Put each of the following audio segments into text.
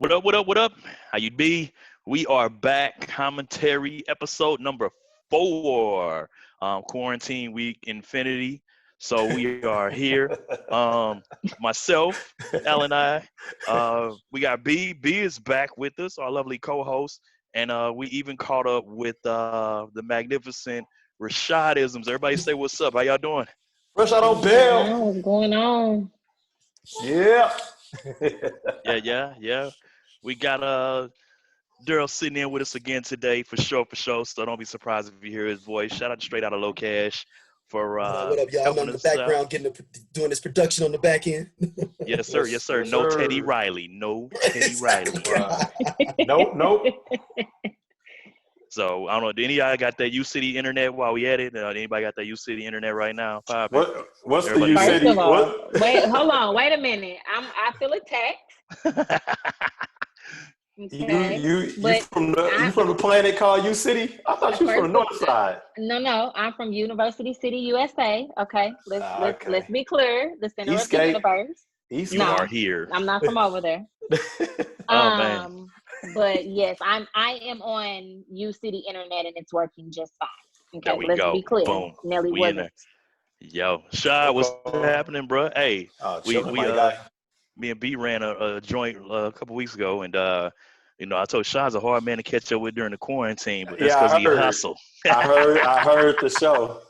What up, what up, what up? How you be? We are back. Commentary episode number 4. Quarantine week infinity. So we are here. Myself, Al and I. We got B. B is back with us, our lovely co-host. And we even caught up with the magnificent Rashadisms. Everybody say what's up. How y'all doing? Rush out on Bell. What's going on? Yeah. Yeah. We got Daryl sitting in with us again today for sure. So don't be surprised if you hear his voice. Shout out straight out of Low Cash for what up, y'all? I'm helping in the us out. background doing this production on the back end. Yes, sir. No Teddy Riley. No Teddy Riley. Nope. So I don't know. Do any of y'all got that U-City internet while we at it? Anybody got that U-City internet right now? What's Everybody the U-City? First of all, hold on, wait a minute. I feel attacked. Okay. You from the planet called U-City? I thought you was from the north side. No, I'm from University City, USA. Okay, let's be clear. The center of the universe. You are here. I'm not from over there. Oh man. But yes, I am on U-City internet and it's working just fine. Okay, let's be clear. Boom. Nelly we wasn't. in there. Yo, Shad, what's happening, bro? Hey, me and B ran a joint a couple weeks ago, and I told Shad's a hard man to catch up with during the quarantine, but that's because he hustle. I heard the show.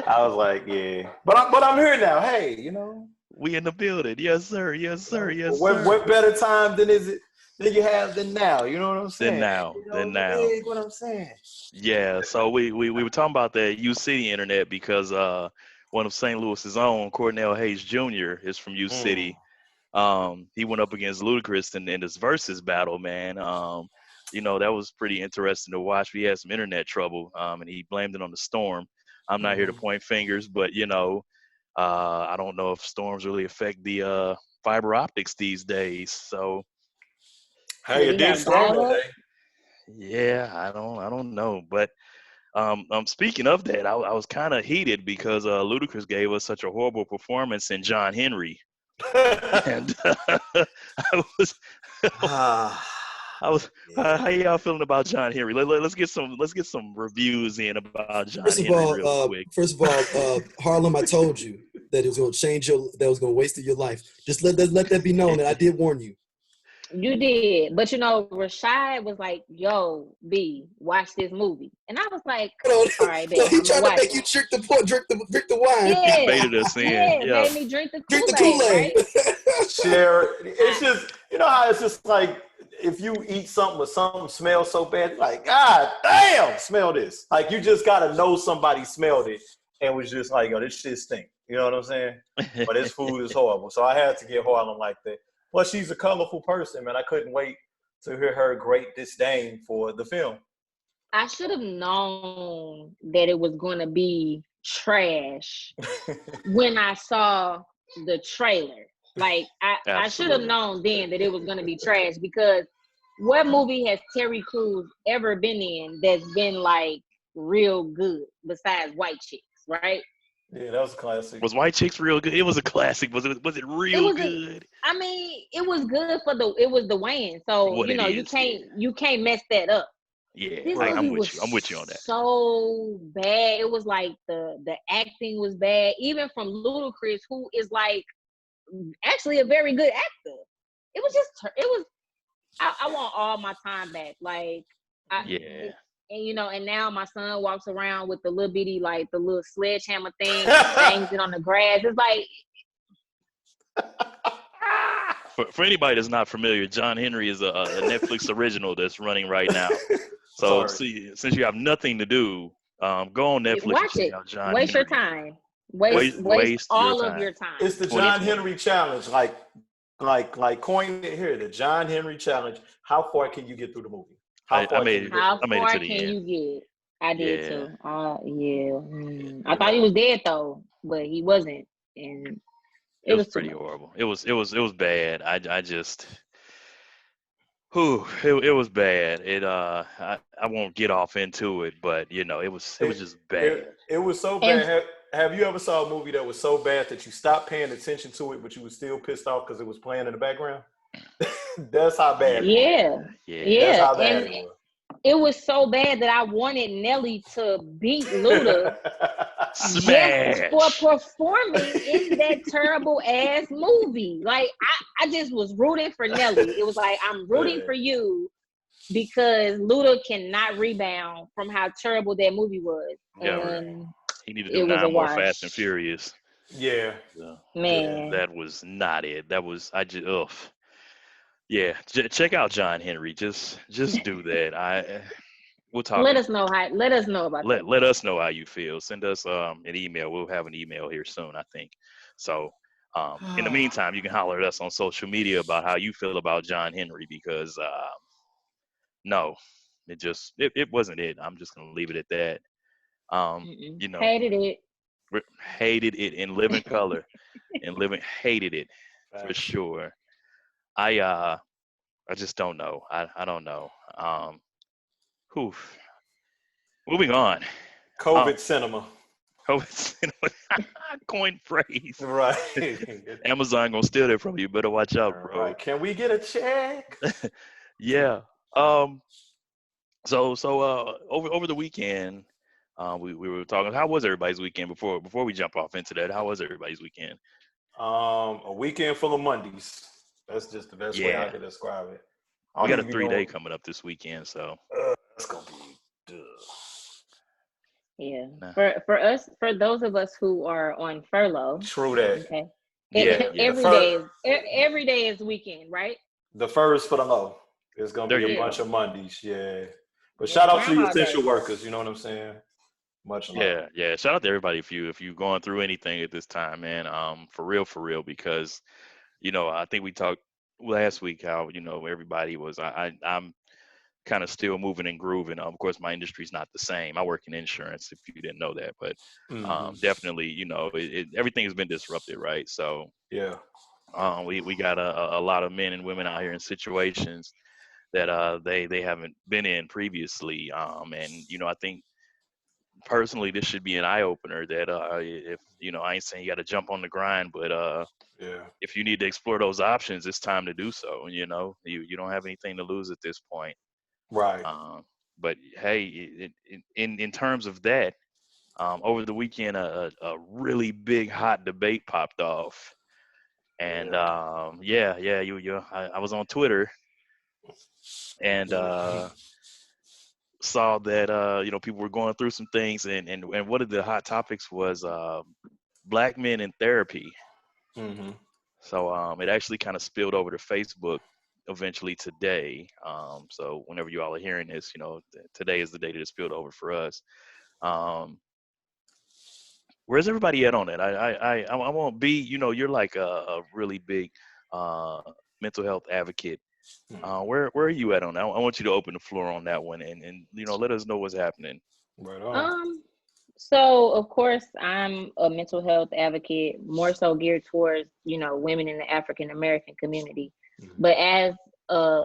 I was like, yeah, but I'm here now. Hey, we in the building. Yes, sir. What better time than you have than now? You know what I'm saying? Than now. What I'm saying? Yeah. So we were talking about the U-City internet because one of St. Louis's own, Cornell Hayes Jr. is from U-City. He went up against Ludacris in this versus battle, man. That was pretty interesting to watch. We had some internet trouble, and he blamed it on the storm. I'm not here to point fingers, but I don't know if storms really affect the fiber optics these days. So, hey, it did storm that day. Yeah, I don't know, but speaking of that, I was kind of heated because Ludacris gave us such a horrible performance in John Henry. And I was. How y'all feeling about John Henry? Let's get some reviews in about John Henry real quick. First of all, Harlem, I told you that it was going to that was going to waste your life. Just let that be known that I did warn you. You did, but Rashad was like, "Yo, B, watch this movie," and I was like, "All right, babe." He tried to make you drink the wine. Yeah, he baited us in. Yeah, made me drink the Kool-Aid. Right? Share. It's just how it's just like if you eat something or something smells so bad, like God damn, smell this. Like you just gotta know somebody smelled it and was just like, "Yo, this shit stink." You know what I'm saying? But this food is horrible, so I had to get Harlem like that. Plus, she's a colorful person, man. I couldn't wait to hear her great disdain for the film. I should have known that it was going to be trash when I saw the trailer. Like, I should have known then that it was going to be trash because what movie has Terry Crews ever been in that's been, like, real good besides White Chicks, right? Yeah, that was a classic. Was White Chicks real good? It was a classic. Was it real good? It was good it was the Wayne. So you can't mess that up. Yeah, I'm with you on that. So bad. It was like the acting was bad, even from Ludacris, who is like actually a very good actor. It was. I want all my time back. Like and now my son walks around with the little bitty, like the little sledgehammer thing, bangs it on the grass. It's like. For anybody that's not familiar, John Henry is a Netflix original that's running right now. So since you have nothing to do, go on Netflix. Watch it. John Waste Henry. your time. Waste all of your time. It's the John Henry challenge. Like coin it here. The John Henry challenge. How far can you get through the movie? How far it to the can end. you get? I did too. I thought he was dead though, but he wasn't, and it was pretty horrible. It was bad. I just, it was bad. I won't get off into it, but it was just bad. It was so bad. Have you ever saw a movie that was so bad that you stopped paying attention to it, but you were still pissed off because it was playing in the background? That's how bad it was. Yeah. Yeah. That's Yeah. how bad And it was. it was so bad that I wanted Nelly to beat Luda just for Smash. performing in that terrible ass movie. Like I just was rooting for Nelly. It was like, I'm rooting for you because Luda cannot rebound from how terrible that movie was. Yeah, And he need to do it was a 9 more Fast and wash. Furious. Yeah. So, Man. that was not it. That was I just ugh. Yeah, check out John Henry. Just do that. We'll talk. Let us know about that Let movie. us know how you feel. Send us an email. We'll have an email here soon, I think. So in the meantime, you can holler at us on social media about how you feel about John Henry because no, it wasn't it. I'm just gonna leave it at that. Mm-mm. You know, Hated it. hated it in living color and living hated it for Facts. sure. I just don't know. I don't know. Whew. Moving on. Um, COVID cinema. coin phrase. Right. Amazon gonna steal that from you. Better watch All out, bro. right. Can we get a check? Yeah. So over the weekend, we were talking. How was everybody's weekend before we jump off into that? How was everybody's weekend? A weekend full of Mondays. That's just the best way I Yeah. could describe it. We I got don't a even 3-day know. coming up this weekend, so That's gonna be. Yeah. nah. For those of us who are on furlough, True that. okay. Yeah. Yeah. Every day is weekend, right? The first for the low. It's gonna There be you a Yeah. bunch go. of Mondays. Yeah. But Yeah. shout out to the Groundhog essential Day. workers. You know what I'm saying? Much love. Yeah. Shout out to everybody if you going through anything at this time, man. For real, because I think we talked last week how everybody was. I'm kind of still moving and grooving. Of course, my industry's not the same. I work in insurance, if you didn't know that, but Hmm. definitely, everything has been disrupted, right? So Yeah. we got a lot of men and women out here in situations that they haven't been in previously, and I think personally this should be an eye opener that if I ain't saying you got to jump on the grind, but Yeah. if you need to explore those options, it's time to do so. You don't have anything to lose at this point. Right. Um, but hey, in terms of that, over the weekend, a really big hot debate popped off, and Yeah. I was on Twitter and saw that people were going through some things, and one of the hot topics was black men in therapy. Hmm. So it actually kind of spilled over to Facebook eventually today. So whenever you all are hearing this, today is the day that it spilled over for us. Um, where's everybody at on it? I won't be. You're like a really big uh, mental health advocate. Where are you at on that? I want you to open the floor on that one and let us know what's happening. Right on. So of course I'm a mental health advocate, more so geared towards, women in the African American community. Mhm. But as a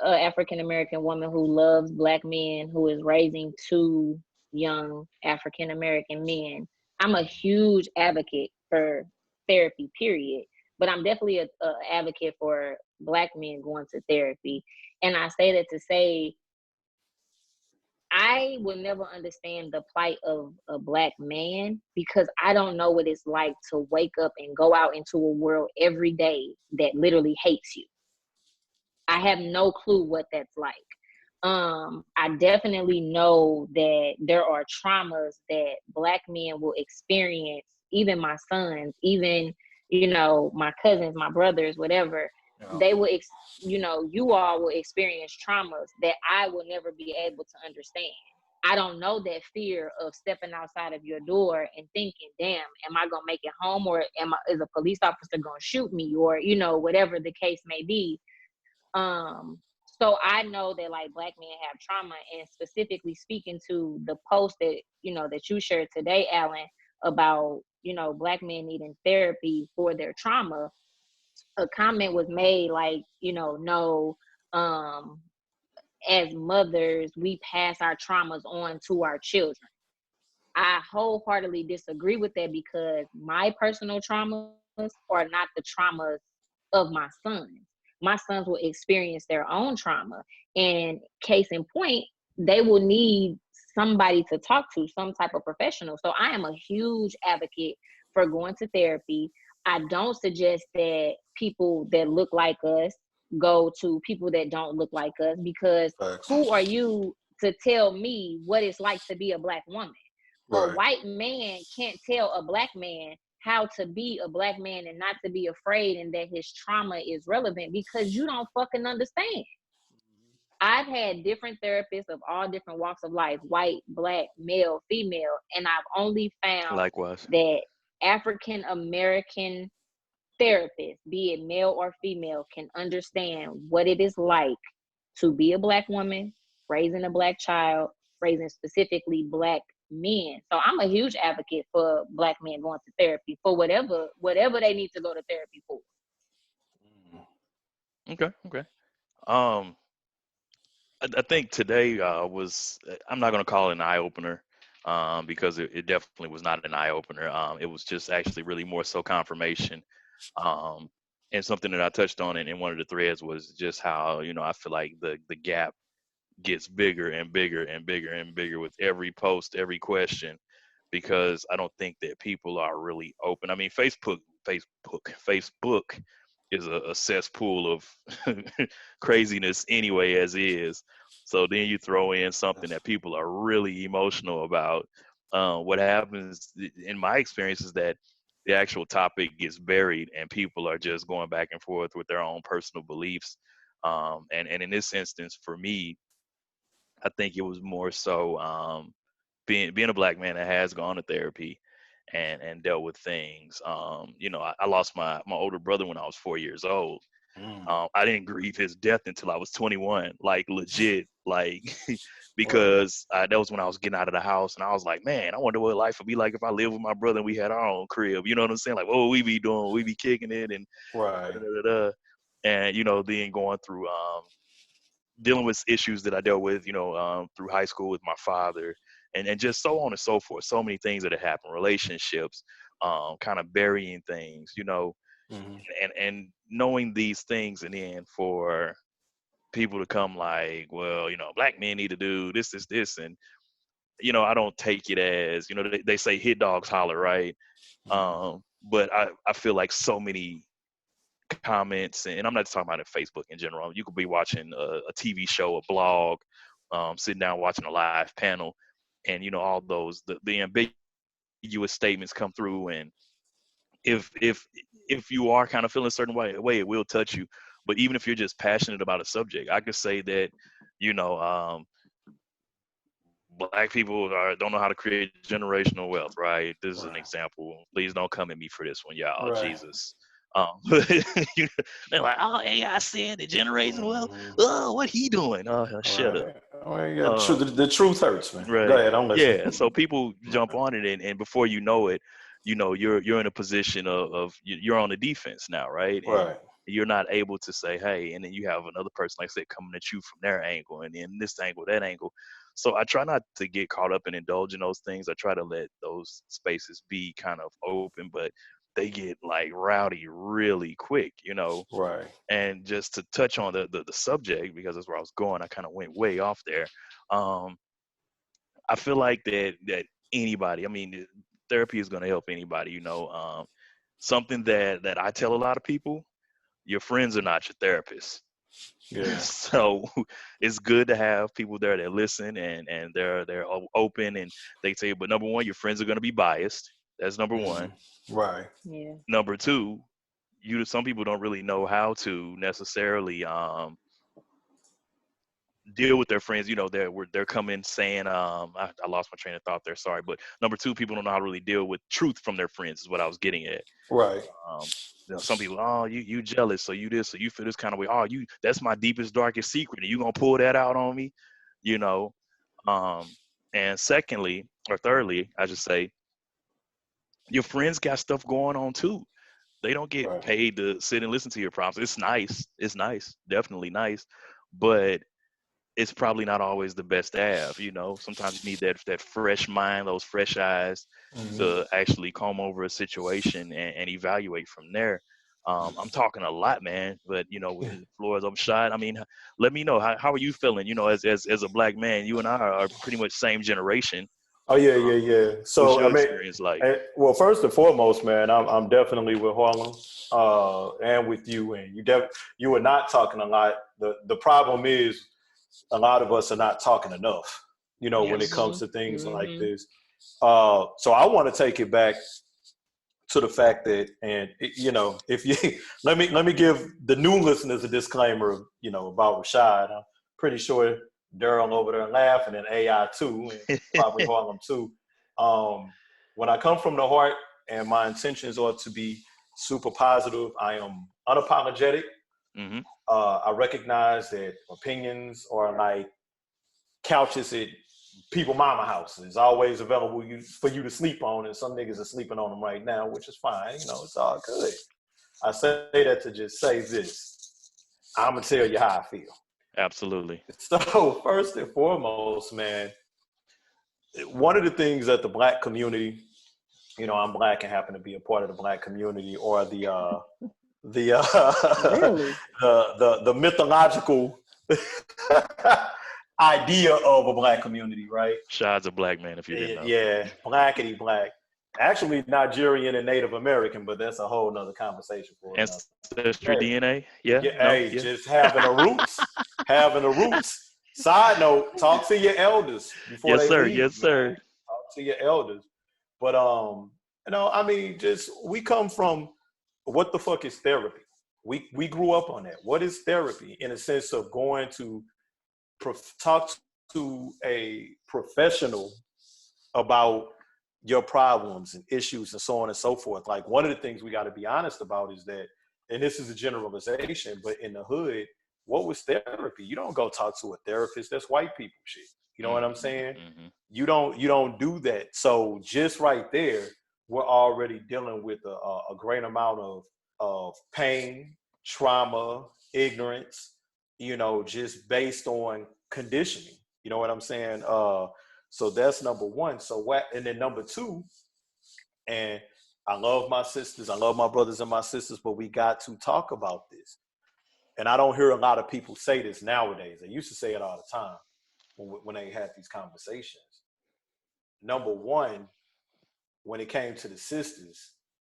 African American woman who loves black men, who is raising two young African American men, I'm a huge advocate for therapy, period. But I'm definitely a advocate for black men going to therapy. And I say that to say I will never understand the plight of a black man because I don't know what it's like to wake up and go out into a world every day that literally hates you. I have no clue what that's like. I definitely know that there are traumas that black men will experience, even my sons, even, my cousins, my brothers, whatever. Yeah. They will, you all will experience traumas that I will never be able to understand. I don't know that fear of stepping outside of your door and thinking, damn, am I going to make it home, or is a police officer going to shoot me, or, whatever the case may be. Um, so I know that like black men have trauma, and specifically speaking to the post that, that you shared today, Alan, about, black men needing therapy for their trauma. A comment was made like, no, as mothers, we pass our traumas on to our children. I wholeheartedly disagree with that because my personal traumas are not the traumas of my sons. my sons will experience their own trauma. And case in point, they will need somebody to talk to, some type of professional. So I am a huge advocate for going to therapy. I don't suggest that people that look like us go to people that don't look like us, because who are you to tell me what it's like to be a Black woman? A white man can't tell a Black man how to be a Black man and not to be afraid and that his trauma is relevant, because you don't fucking understand. I've had different therapists of all different walks of life, white, Black, male, female, and I've only found Likewise. that African American therapists, be it male or female, can understand what it is like to be a Black woman, raising a Black child, raising specifically Black men. So I'm a huge advocate for Black men going to therapy for whatever they need to go to therapy for. Okay. I think today was, I'm not going to call it an eye opener, because it definitely was not an eye opener. It was just actually really more so confirmation. Um, and something that I touched on in one of the threads was just how, I feel like the gap gets bigger and bigger and bigger and bigger with every post, every question, because I don't think that people are really open. I mean, Facebook is a cesspool of craziness anyway, as is. So then you throw in something that people are really emotional about. What happens in my experience is that the actual topic gets buried and people are just going back and forth with their own personal beliefs. And in this instance, for me, I think it was more so being a Black man that has gone to therapy and dealt with things. I lost my older brother when I was 4 years old. I didn't grieve his death until I was 21, like legit, like because that was when I was getting out of the house, and I was like, man, I wonder what life would be like if I lived with my brother and we had our own crib. You know what I'm saying? Like, what would we be doing? We be kicking it and da, da, da, da. And then going through dealing with issues that I dealt with, through high school with my father, and just so on and so forth. So many things that have happened, relationships, kind of burying things, and knowing these things, and then for people to come like, well, Black men need to do this, and I don't take it as, they say hit dogs holler, right? But I feel like so many comments, and I'm not just talking about it Facebook in general. You could be watching a TV show, a blog, sitting down watching a live panel, and all those the ambiguous statements come through, and if you are kind of feeling a certain way, it will touch you. But even if you're just passionate about a subject, I could say that Black people don't know how to create generational wealth, right? This is an example. Please don't come at me for this one, y'all. Jesus. They're like, oh, AI said the generational wealth. Oh, what he doing? Oh, shut up. The truth hurts, man. Right. Go ahead, I'm listening. Yeah. So people jump on it, and before you know it, you're in a position of you're on the defense now, right? And you're not able to say, hey, and then you have another person, like I said, coming at you from their angle, and then this angle, that angle. So I try not to get caught up and indulge in those things. I try to let those spaces be kind of open, but they get like rowdy really quick, And just to touch on the subject, because that's where I was going, I kind of went way off there. I feel like that anybody, I mean, therapy is going to help anybody, something that I tell a lot of people: your friends are not your therapists. Yeah. So it's good to have people there that listen and they're open, and they say, but number one, your friends are going to be biased. That's number one. Right. Yeah. Number two, some people don't really know how to necessarily deal with their friends. They're coming saying, I lost my train of thought there, sorry. But number two, people don't know how to really deal with truth from their friends, is what I was getting at. Right. Some people, oh, you jealous, so you this, so you feel this kind of way. Oh, that's my deepest, darkest secret, and you gonna pull that out on me, And secondly, or thirdly, I should say, your friends got stuff going on too. They don't get paid to sit and listen to your problems. It's nice, definitely nice, but it's probably not always the best to have. Sometimes you need that fresh mind, those fresh eyes, to actually comb over a situation and evaluate from there. I'm talking a lot, man, but the floor is open. Shot. I mean, let me know how are you feeling? As a black man, you and I are pretty much same generation. Oh yeah. What's So your I mean, experience like? well, first and foremost, man, I'm definitely with Harlem, and with you. And you are not talking a lot. The problem is a lot of us are not talking enough. When it Yes. comes to things like this. So I want to take it back to the fact that, and if you let me give the new listeners a disclaimer of, about Rashad. I'm pretty sure Daryl over there laughing, and AI too, and probably Harlem too. When I come from the heart and my intentions are to be super positive, I am unapologetic. Mm-hmm. I recognize that opinions are like couches at people mama house. Is always available for you to sleep on, and some niggas are sleeping on them right now, which is fine. It's all good. I say that to just say this. I'm gonna tell you how I feel. Absolutely. So first and foremost, man, one of the things that the black community, I'm black and happen to be a part of the black community, or the Really? the mythological idea of a black community, right? Shad's a black man, if you didn't know. Yeah, blackity black. Actually, Nigerian and Native American, but that's a whole nother conversation for another. Ancestry DNA? Yeah. Yeah, No? hey, Yeah. just having the roots, having the roots. Side note: talk to your elders before Yes, they sir. leave. Yes, sir. Man. Talk to your elders. But I mean, just we come from what the fuck is therapy? We grew up on that. What is therapy? In a sense of going to talk to a professional about your problems and issues and so on and so forth. Like, one of the things we got to be honest about is that, and this is a generalization, but in the hood, what was therapy? You don't go talk to a therapist. That's white people shit. You know what I'm saying? Mm-hmm. You don't do that. So just right there, we're already dealing with a great amount of pain, trauma, ignorance, just based on conditioning. You know what I'm saying? So that's number one. And then number two, and I love my sisters, I love my brothers and my sisters, but we got to talk about this. And I don't hear a lot of people say this nowadays. They used to say it all the time when they had these conversations. Number one, when it came to the sisters,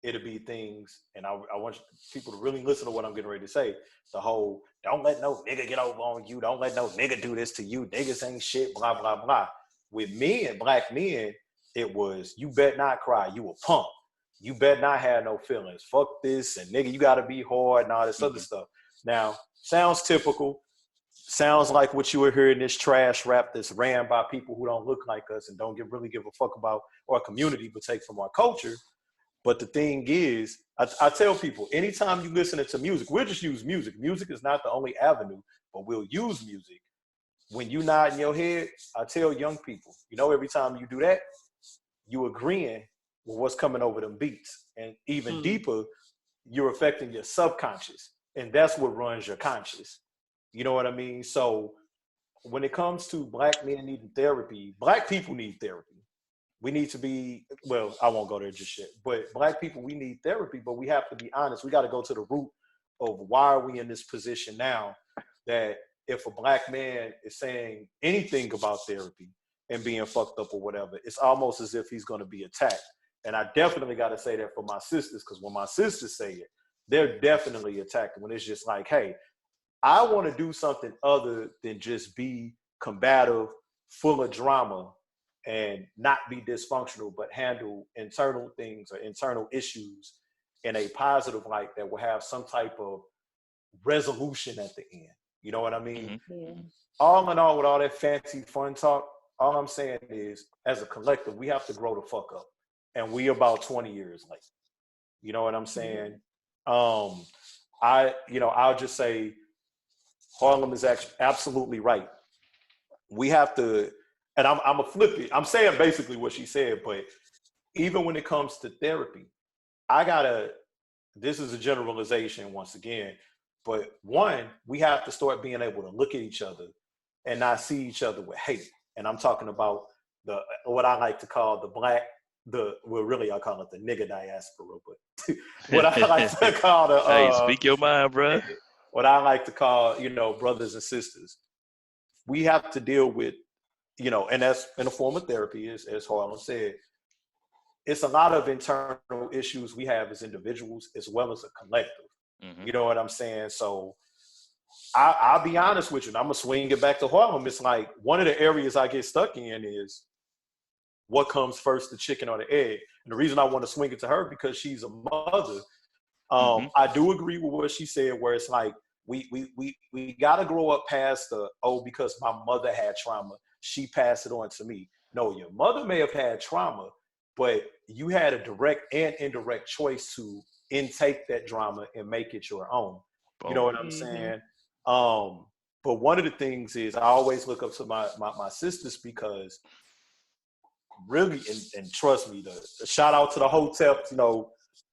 it'll be things, and I want people to really listen to what I'm getting ready to say. The whole, don't let no nigga get over on you. Don't let no nigga do this to you. Niggas ain't shit, blah, blah, blah. With men, black men, it was, you bet not cry. You a punk. You bet not have no feelings. Fuck this, and nigga, you got to be hard and all this other stuff. Now, sounds typical. Sounds like what you were hearing, this trash rap that's ran by people who don't look like us and don't really give a fuck about our community, but take from our culture. But the thing is, I tell people, anytime you listen to music, we'll just use music. Music is not the only avenue, but we'll use music. When you nod in your head, I tell young people, every time you do that, you agreeing with what's coming over them beats. And even deeper, you're affecting your subconscious. And that's what runs your conscious. You know what I mean? So when it comes to black men needing therapy, black people need therapy. We need to be, well, I won't go there just yet, but black people, we need therapy, but we have to be honest. We got to go to the root of why are we in this position now, that if a black man is saying anything about therapy and being fucked up or whatever, it's almost as if he's going to be attacked. And I definitely got to say that for my sisters, because when my sisters say it, they're definitely attacked. When it's just like, hey, I want to do something other than just be combative, full of drama, and not be dysfunctional, but handle internal things or internal issues in a positive light that will have some type of resolution at the end. You know what I mean? Yeah. All in all, with all that fancy fun talk, all I'm saying is, as a collective, we have to grow the fuck up. And we about 20 years late. You know what I'm saying? I'll just say Harlem is absolutely right. We have to, and I'm a flip it. I'm saying basically what she said, but even when it comes to therapy, this is a generalization once again, but one, we have to start being able to look at each other and not see each other with hate. And I'm talking about what I like to call the black really I call it the nigga diaspora, but what I like to call the hey, speak your mind, bro. what I like to call, brothers and sisters. We have to deal with, and that's in a form of therapy, as Harlem said. It's a lot of internal issues we have as individuals as well as a collective. Mm-hmm. You know what I'm saying? So I'll be honest with you, and I'm going to swing it back to Harlem. It's like one of the areas I get stuck in is what comes first, the chicken or the egg? And the reason I want to swing it to her because she's a mother. I do agree with what she said, where it's like we got to grow up past the, because my mother had trauma, she passed it on to me. No, your mother may have had trauma, but you had a direct and indirect choice to intake that drama and make it your own. You know what I'm saying? But one of the things is I always look up to my sisters because really, and trust me, the shout out to the Hotep,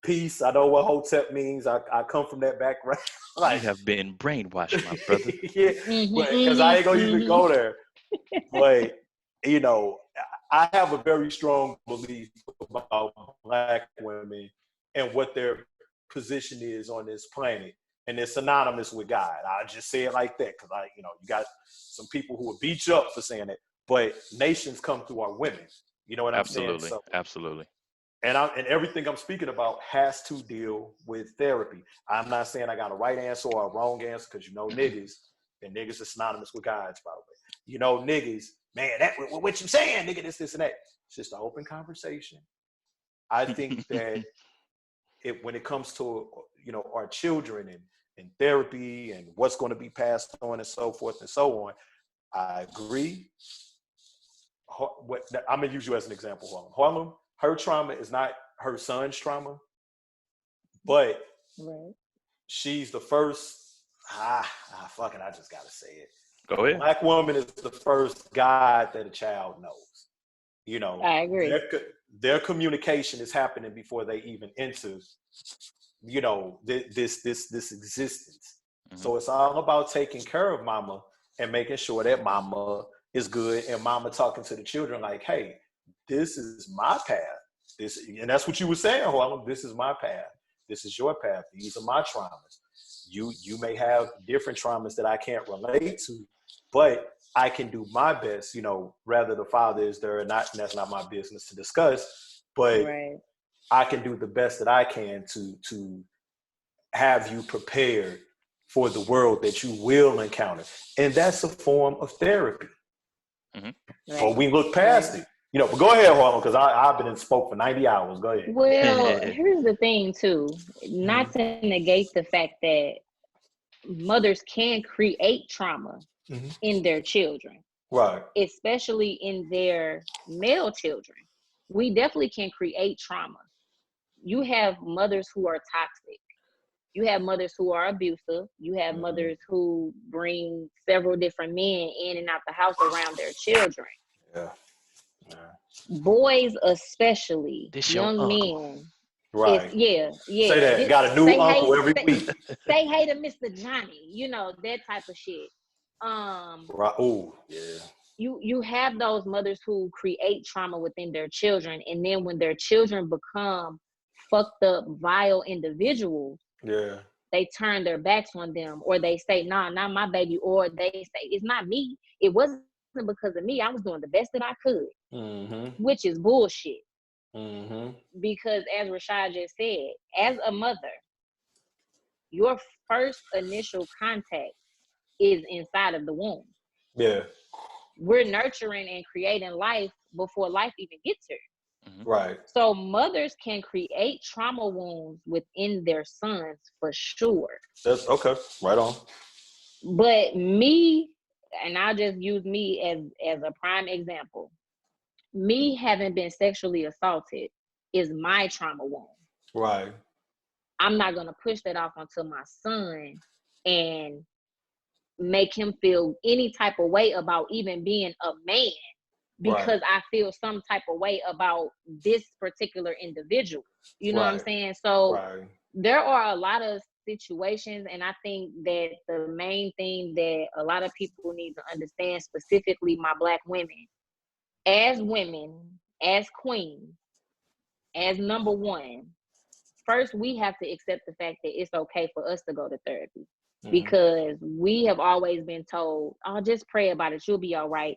peace. I know what Hotep means. I come from that background. Like, you have been brainwashed, my brother. Yeah, because I ain't gonna even go there. But I have a very strong belief about Black women and what their position is on this planet, and it's synonymous with God. I just say it like that because you got some people who will beat you up for saying it, but nations come through our women. You know what I'm saying? So, absolutely. And everything I'm speaking about has to deal with therapy. I'm not saying I got a right answer or a wrong answer because niggas, and niggas is synonymous with guys, by the way. Niggas, man, that what you saying, nigga, this and that. It's just an open conversation. I think that when it comes to our children and therapy and what's going to be passed on and so forth and so on, I agree. I'm gonna use you as an example, Harlem. Her trauma is not her son's trauma, but she's the first. Fuck it, I just gotta say it. Go ahead. Black woman is the first God that a child knows. I agree. Their communication is happening before they even enter, this existence. Mm-hmm. So it's all about taking care of mama and making sure that mama is good, and mama talking to the children like, hey, this is my path. And that's what you were saying, Harlem. This is my path. This is your path. These are my traumas. You may have different traumas that I can't relate to, but I can do my best, rather the father is there or not, and that's not my business to discuss, but I can do the best that I can to have you prepared for the world that you will encounter. And that's a form of therapy. But we look past it. But go ahead, Harlem, because I've been in spoke for 90 hours. Go ahead. Well, here's the thing, too. Not to negate the fact that mothers can create trauma in their children. Right. Especially in their male children. We definitely can create trauma. You have mothers who are toxic. You have mothers who are abusive. You have mothers who bring several different men in and out the house around their children. Yeah. Boys especially, young men. Right. Yeah. Say that. Got a new uncle every week. Say hey to Mr. Johnny. That type of shit. Right. Oh, yeah. You have those mothers who create trauma within their children, and then when their children become fucked up, vile individuals, they turn their backs on them, or they say, nah, not my baby, or they say, it's not me. It wasn't because of me. I was doing the best that I could, which is bullshit. Because as Rashad just said, as a mother, your first initial contact is inside of the womb. Yeah. We're nurturing and creating life before life even gets here. Right. So mothers can create trauma wounds within their sons for sure. That's okay. Right on. But me, and I'll just use me as a prime example. Me having been sexually assaulted is my trauma wound. Right. I'm not going to push that off onto my son and make him feel any type of way about even being a man because I feel some type of way about this particular individual. You know what I'm saying? So there are a lot of situations, and I think that the main thing that a lot of people need to understand, specifically my Black women, as queens, as number one, first we have to accept the fact that it's okay for us to go to therapy. Because we have always been told, "Oh, just pray about it. You'll be all right."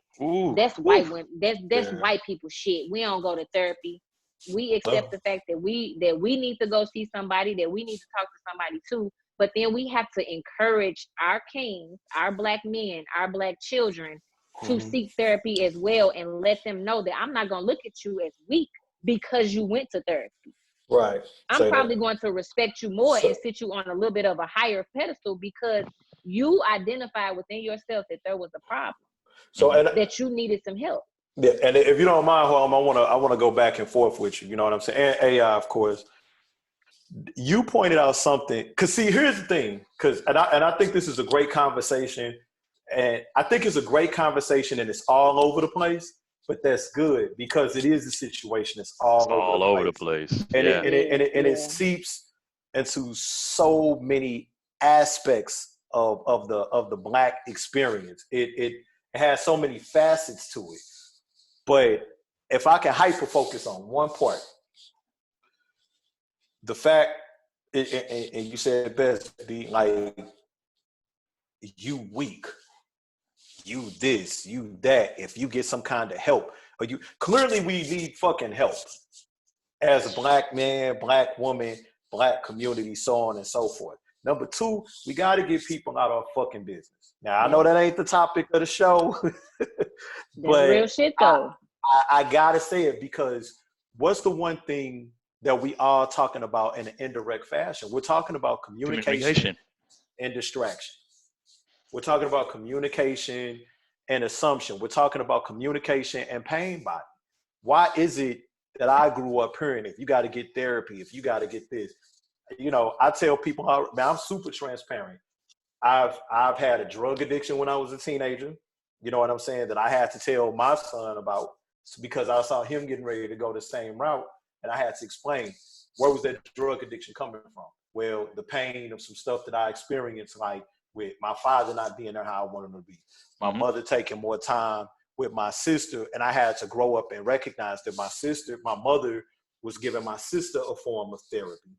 That's white women. That's white people shit. We don't go to therapy. We accept the fact that we need to go see somebody, that we need to talk to somebody too. But then we have to encourage our kings, our black men, our black children to seek therapy as well, and let them know that I'm not gonna look at you as weak because you went to therapy. Right. I'm probably going to respect you more and sit you on a little bit of a higher pedestal because you identified within yourself that there was a problem. So that you needed some help. Yeah, and if you don't mind, Harlem, I wanna go back and forth with you. You know what I'm saying? And AI, of course. You pointed out something, because see, here's the thing, and I think this is a great conversation, and I think it's a great conversation, and it's all over the place. But that's good because it is a situation that's all over the place. And it seeps into so many aspects of the black experience. It has so many facets to it. But if I can hyper focus on one part, the fact, and you said it best, be like, you weak. You this, you that, if you get some kind of help, or you clearly we need fucking help as a black man, black woman, black community, so on and so forth. Number two, we got to get people out of our fucking business. Now I know that ain't the topic of the show, but real shit though. I gotta say it because what's the one thing that we are talking about in an indirect fashion? We're talking about communication. And distraction. We're talking about communication and assumption. We're talking about communication and pain body. Why is it that I grew up hearing, if you got to get therapy, if you got to get this? You know, I tell people, man, I'm super transparent. I've had a drug addiction when I was a teenager. You know what I'm saying? That I had to tell my son about because I saw him getting ready to go the same route. And I had to explain, where was that drug addiction coming from? Well, the pain of some stuff that I experienced, like with my father not being there how I wanted him to be, my mother taking more time with my sister, and I had to grow up and recognize that my mother was giving my sister a form of therapy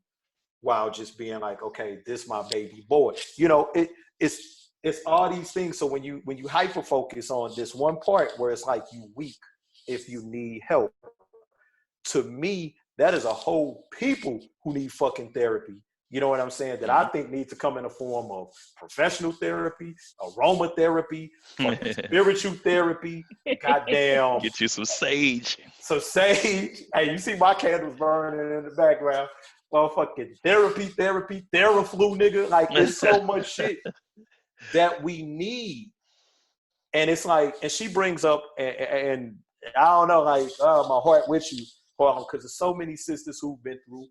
while just being like, okay, this my baby boy. You know, it's all these things. So when you hyper focus on this one part where it's like you weak if you need help, to me, that is a whole people who need fucking therapy. You know what I'm saying? That I think need to come in the form of professional therapy, aromatherapy, spiritual therapy, goddamn. Get you some sage. So sage. Hey, you see my candles burning in the background. Motherfucking therapy, Theraflu, nigga. Like, there's so much shit that we need. And it's like, and she brings up, and I don't know, like, my heart with you, because there's so many sisters who've been through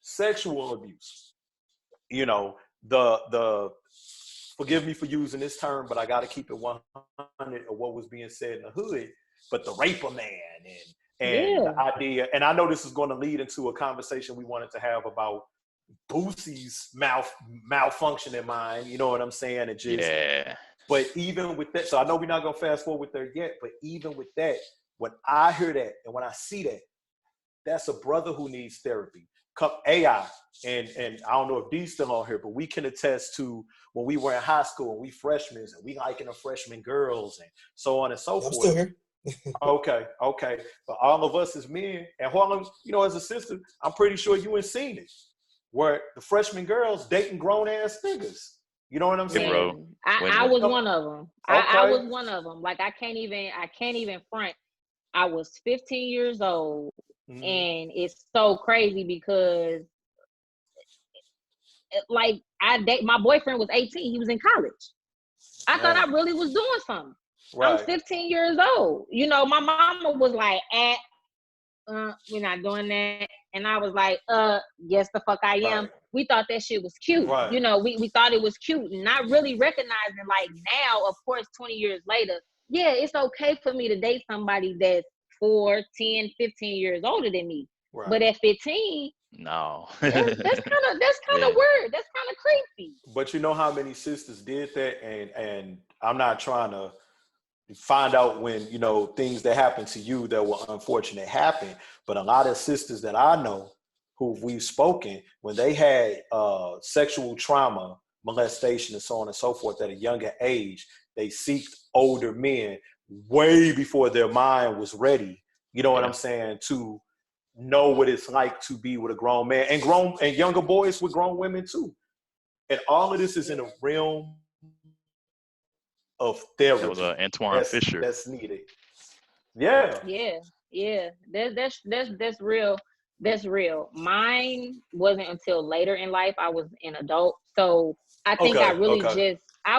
sexual abuse. You know, the forgive me for using this term, but I got to keep it 100 of what was being said in the hood. But the raper man and the idea, and I know this is going to lead into a conversation we wanted to have about Boosie's malfunctioning mind. You know what I'm saying? And just But even with that, so I know we're not going to fast forward there yet. But even with that, when I hear that and when I see that, that's a brother who needs therapy. AI, and I don't know if D's still on here, but we can attest to when we were in high school and we freshmen and we liking the freshman girls and so on and so forth. I'm still here. Okay. But all of us as men, and Harlem, you know, as a sister, I'm pretty sure you ain't seen it, where the freshman girls dating grown ass niggas. You know what I'm saying? Bro. I was one of them. Okay. I was one of them. Like I can't even front. I was 15 years old. And it's so crazy because like my boyfriend was 18. He was in college. I thought I really was doing something. Right. I'm 15 years old. You know, my mama was like, we're not doing that. And I was like, yes, the fuck I am. Right. We thought that shit was cute. Right. You know, we thought it was cute. Not really recognizing, like, now, of course, 20 years later, yeah, it's okay for me to date somebody that's 4, 10, 15 years older than me. Right. But at 15, no. that's kind of weird. That's kind of creepy. But you know how many sisters did that? And I'm not trying to find out when, you know, things that happen to you that were unfortunate happen. But a lot of sisters that I know who we've spoken, when they had sexual trauma, molestation, and so on and so forth at a younger age, they seeked older men way before their mind was ready. You know what I'm saying? To know what it's like to be with a grown man and younger boys with grown women too. And all of this is in a realm of therapy. That was Antoine Fisher. That's needed. Yeah. Yeah. That's real. That's real. Mine wasn't until later in life. I was an adult. So I think I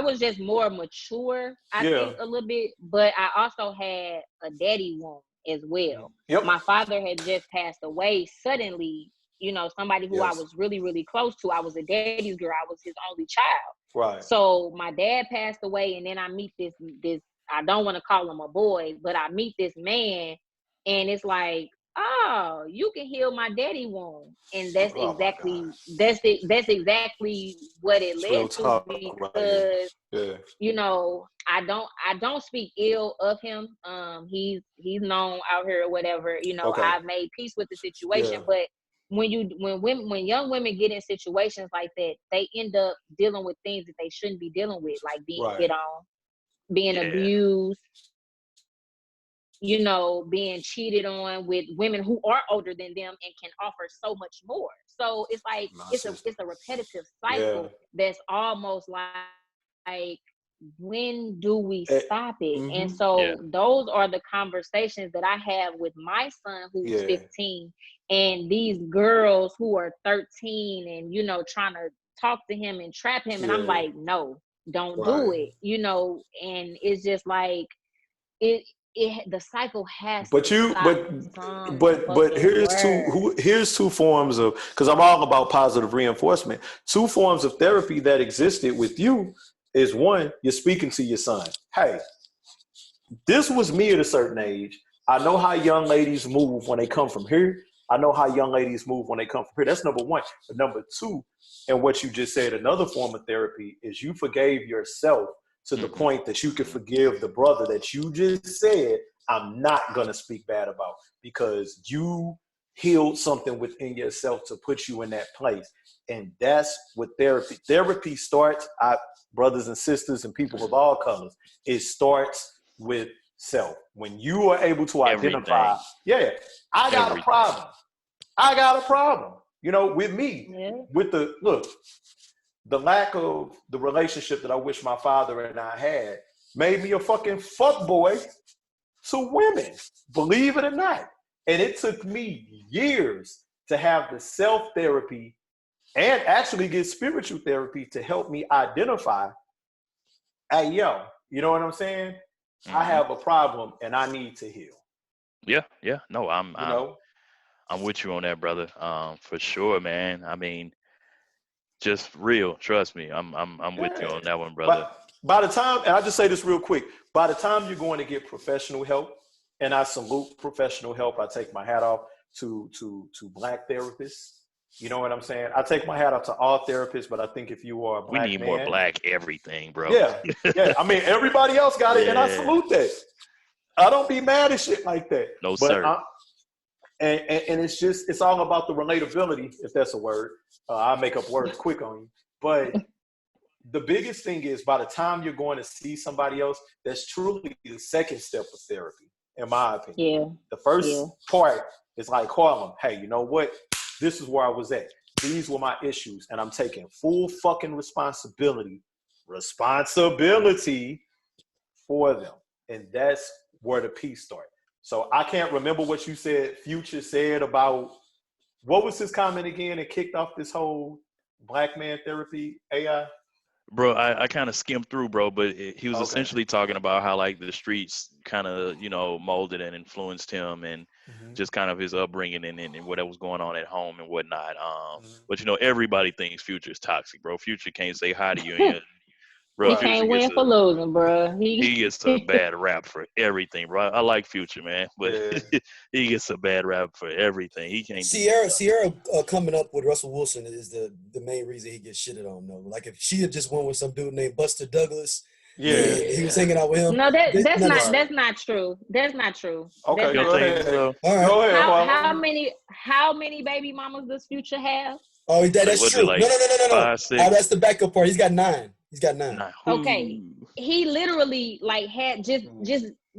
was just more mature, I think, a little bit, but I also had a daddy wound as well. Yep. My father had just passed away suddenly, you know, somebody who I was really, really close to. I was a daddy's girl. I was his only child. Right. So my dad passed away, and then I meet this, I don't want to call him a boy, but I meet this man, and it's like, oh, you can heal my daddy wound. And that's exactly what it led to, because you know, I don't speak ill of him. He's known out here or whatever, you know. I've made peace with the situation. But when young women get in situations like that, they end up dealing with things that they shouldn't be dealing with, like being hit on, being abused, you know, being cheated on with women who are older than them and can offer so much more. So it's like it's a repetitive cycle that's almost like, when do we stop it? And so those are the conversations that I have with my son who's 15, and these girls who are 13 and, you know, trying to talk to him and trap him. And I'm like, no, don't do it, you know. And it's just like the cycle has but here's two forms of, because I'm all about positive reinforcement. Two forms of therapy that existed with you is, one, you're speaking to your son. Hey, this was me at a certain age. I know how young ladies move when they come from here. I know how young ladies move when they come from here. That's number one. But number two, and what you just said, another form of therapy is you forgave yourself to the point that you can forgive the brother that you just said, I'm not going to speak bad about, because you healed something within yourself to put you in that place. And that's what therapy starts. Brothers and sisters and people of all colors, it starts with self. When you are able to identify, I got a problem. You know, with me, with the lack of the relationship that I wish my father and I had made me a fucking fuckboy to women, believe it or not. And it took me years to have the self-therapy and actually get spiritual therapy to help me identify, hey, yo, you know what I'm saying? I have a problem and I need to heal. Yeah. No, I'm with you on that, brother. For sure, man. I mean, just real. Trust me. I'm with you on that one, brother. By the time, and I'll just say this real quick, by the time you're going to get professional help, and I salute professional help, I take my hat off to Black therapists. You know what I'm saying? I take my hat off to all therapists, but I think if you are a Black we need more Black everything, bro. Yeah. I mean, everybody else got it, and I salute that. I don't be mad at shit like that. No, sir. And it's all about the relatability, if that's a word. I make up words quick on you. But the biggest thing is, by the time you're going to see somebody else, that's truly the second step of therapy, in my opinion. Yeah. The first part is like, call them. Hey, you know what? This is where I was at. These were my issues, and I'm taking full fucking responsibility for them. And that's where the peace starts. So I can't remember what you said, Future said about, what was his comment again? It kicked off this whole Black man therapy AI. Bro, I kind of skimmed through, bro, but he was essentially talking about how, like, the streets kind of, you know, molded and influenced him, and just kind of his upbringing and whatever was going on at home and whatnot. But, you know, everybody thinks Future is toxic, bro. Future can't say hi to you. And bro, he can't win for losing, bro. He gets a bad rap for everything, bro. I like Future, man, but he gets a bad rap for everything. He can't. Sierra coming up with Russell Wilson is the main reason he gets shitted on, though. Like, if she had just went with some dude named Buster Douglas, Yeah. He was hanging out with him. No, that's No, not right. that's not true. That's not true. Okay, That's You not don't go true. think ahead. so? All right. Go ahead, How many baby mamas does Future have? Oh, Like, that's was true. it like No. 5, Oh, 6? that's the backup part. He's got 9. He's got 9. Nah. Okay. He literally like had just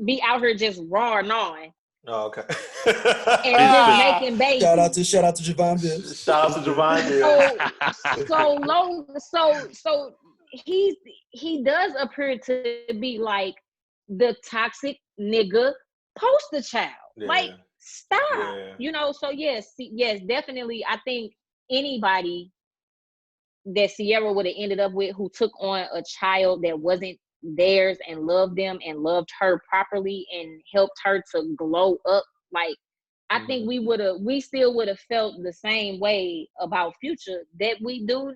be out here just raw gnawing Oh, okay. and just making babies. Shout out to Javon Bibbs. Shout out to Javon Bibbs. So he does appear to be like the toxic nigga poster child. Yeah. Like, stop. Yeah. You know, so yes, definitely. I think anybody that Sierra would have ended up with who took on a child that wasn't theirs and loved them and loved her properly and helped her to glow up, like, I think we still would have felt the same way about Future that we do.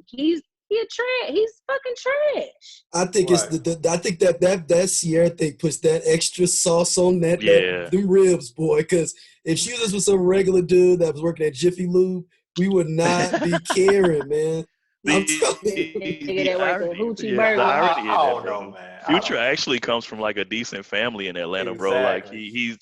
He's fucking trash. I think it's I think that Sierra thing puts that extra sauce on them ribs, boy. Because if she was just with some regular dude that was working at Jiffy Lube, we would not be caring, man. I'm telling you. The irony in that, bro. Man. Future actually comes from like a decent family in Atlanta, bro. Like he's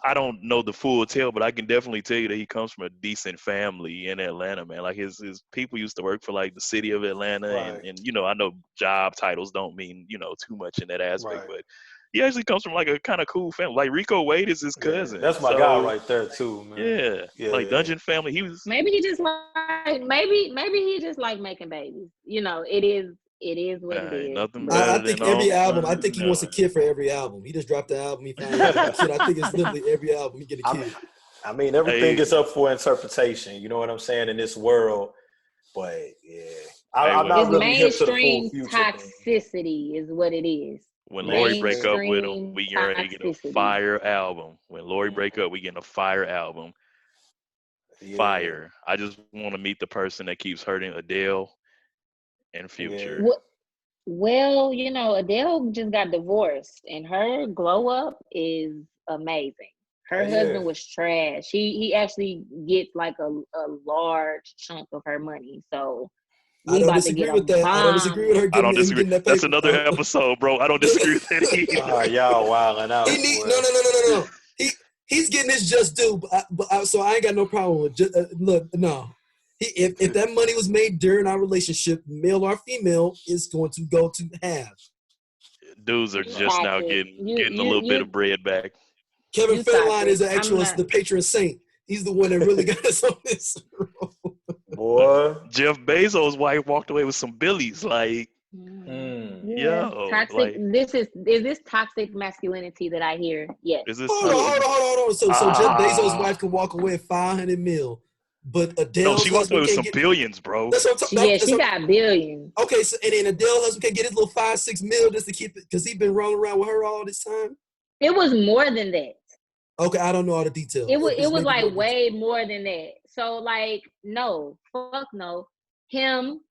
I don't know the full tale, but I can definitely tell you that he comes from a decent family in Atlanta, man. Like his people used to work for like the city of Atlanta, and you know, I know job titles don't mean, you know, too much in that aspect, but he actually comes from like a kind of cool family. Like Rico Wade is his cousin. That's my guy right there too, man. Yeah, like Dungeon Family. He was maybe he just like maybe he just like making babies. You know, it is what it is. I think every album. I think he wants a kid for every album. He just dropped the album. He finally got a kid. I think it's literally every album he get a kid. I mean, everything is up for interpretation. You know what I'm saying in this world, but I'm not really hip to the full Future toxicity is what it is. When Lori break up with him, we get ready to get a fire album. When Lori break up, we get a fire album. Fire. I just want to meet the person that keeps hurting Adele and Future. Well, you know, Adele just got divorced, and her glow up is amazing. Her husband was trash. He actually gets like a large chunk of her money. So I don't disagree with that. I don't disagree with her getting that paper. That's another episode, bro. I don't disagree with that either. Y'all wilding out. No. He's getting his just due. So I ain't got no problem with look. No. If that money was made during our relationship, male or female, it's going to go to half. Dudes are just now getting a little bit of bread back. Kevin Federline is the patron saint. He's the one that really got us on this road. Boy. Jeff Bezos' wife walked away with some billies. Like, toxic. Is this toxic masculinity that I hear? Yes. Hold on. So Jeff Bezos' wife can walk away at $500 million. But Adele, she walked away with some billions, bro. That's what I'm talking about. She got billions. Okay, so and then Adele husband can get his little $5-6 million just to keep it because he's been rolling around with her all this time. It was more than that. Okay, I don't know all the details. It was like way more than that. So like, no, fuck no. Him,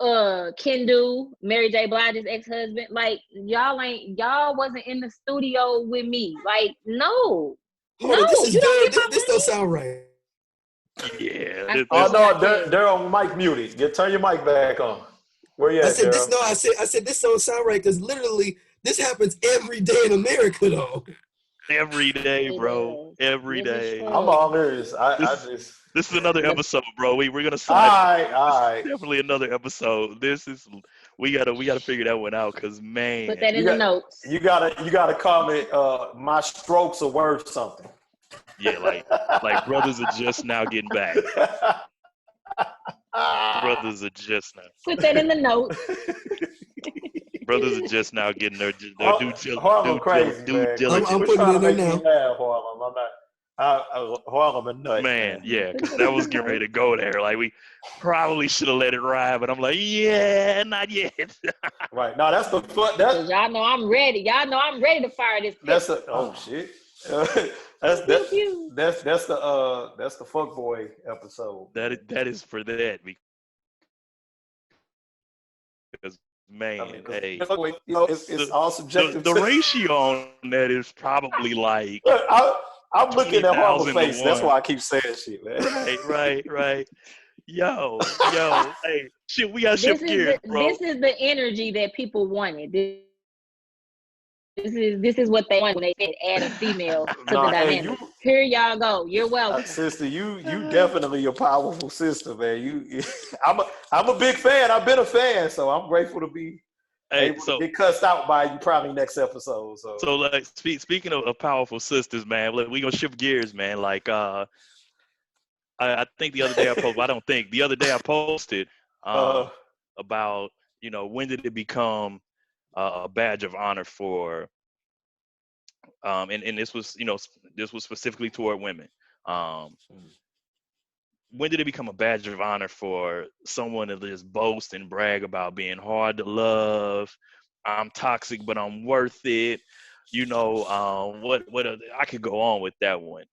Kendu, Mary J. Blige's ex-husband, like y'all wasn't in the studio with me. Like, no. This don't sound right. Yeah. They're on mic muted. Turn your mic back on. Where you at? I said this don't sound right because literally this happens every day in America though. Every day, bro. Every day. I'm all ears. This is another episode, bro. We're gonna sign. All right. Definitely another episode. We gotta figure that one out because man. Put that in the notes. You gotta comment. My strokes are worth something. Yeah, like brothers are just now getting back. Brothers are just now. Put that in the notes. Brothers are just now getting their due diligence. I'm putting it in there now. Harlem a nut. Man, yeah, because that was getting ready to go there. Like, we probably should have let it ride, but I'm like, yeah, not yet. Right. No, that's the fun. Y'all know I'm ready. Y'all know I'm ready to fire this. Shit. That's the fuck boy episode. That is for that because man, hey, it's all subjective. The ratio on that is probably like. I'm looking at Harlem's face. That's why I keep saying shit, man. Right. Yo, hey, shit, we gotta shift gears, bro. This is the energy that people wanted. This is what they want when they said add a female to the dynamic. Here y'all go. You're welcome. Sister, you definitely a powerful sister, man. I'm a big fan. I've been a fan, so I'm grateful to be able to get cussed out by you probably next episode. So like speaking of powerful sisters, man, we gonna shift gears, man. Like I think the other day I posted about, you know, when did it become a badge of honor for and this was, you know, this was specifically toward women. When did it become a badge of honor for someone to just boast and brag about being hard to love? I'm toxic, but I'm worth it. You know, I could go on with that one.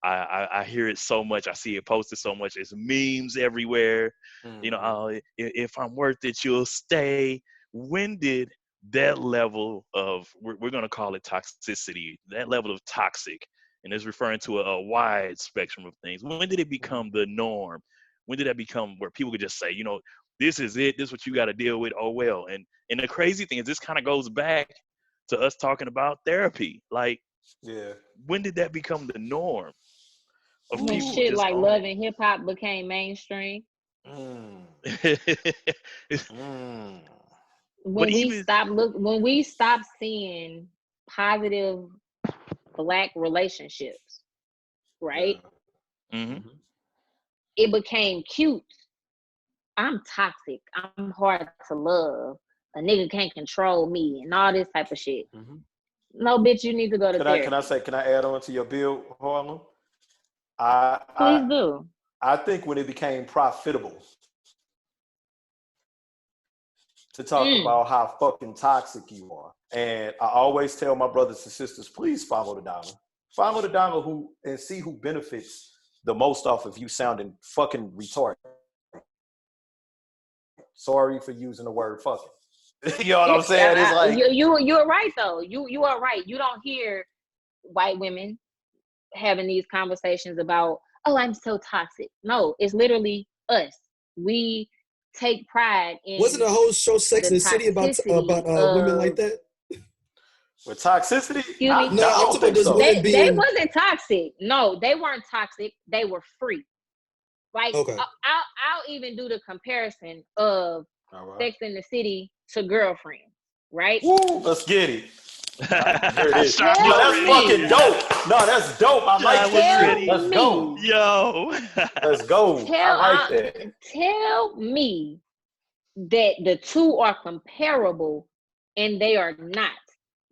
I hear it so much. I see it posted so much. It's memes everywhere. You know, if I'm worth it, you'll stay. When did that level of, we're going to call it toxicity, that level of toxic, and it's referring to a wide spectrum of things. When did it become the norm? When did that become where people could just say, you know, this is it, this is what you got to deal with, oh well. And the crazy thing is this kind of goes back to us talking about therapy. Like, when did that become the norm? When shit like Love and Hip Hop became mainstream. When we stopped seeing positive Black relationships, right? It became cute. I'm toxic. I'm hard to love. A nigga can't control me and all this type of shit. No, bitch, you need to go to therapy. Can I add on to your bill, Harlem? Please do. I think when it became profitable to talk about how fucking toxic you are. And I always tell my brothers and sisters, please follow the dollar. Follow the dollar and see who benefits the most off of you sounding fucking retarded. Sorry for using the word fucking. You know what I'm saying? It's like you're right though. You are right. You don't hear white women having these conversations about, oh, I'm so toxic. No, it's literally us. We take pride in. Wasn't a whole show Sex and the City about women like that? With toxicity? I'm talking about so. They wasn't toxic. No, they weren't toxic. They were free. Like, I'll even do the comparison of Sex and the City to Girlfriend, right? Woo, let's get it. That's fucking dope. No, that's dope. I like that. Let's go. Yo. Let's go. I like that. Tell me that the two are comparable, and they are not.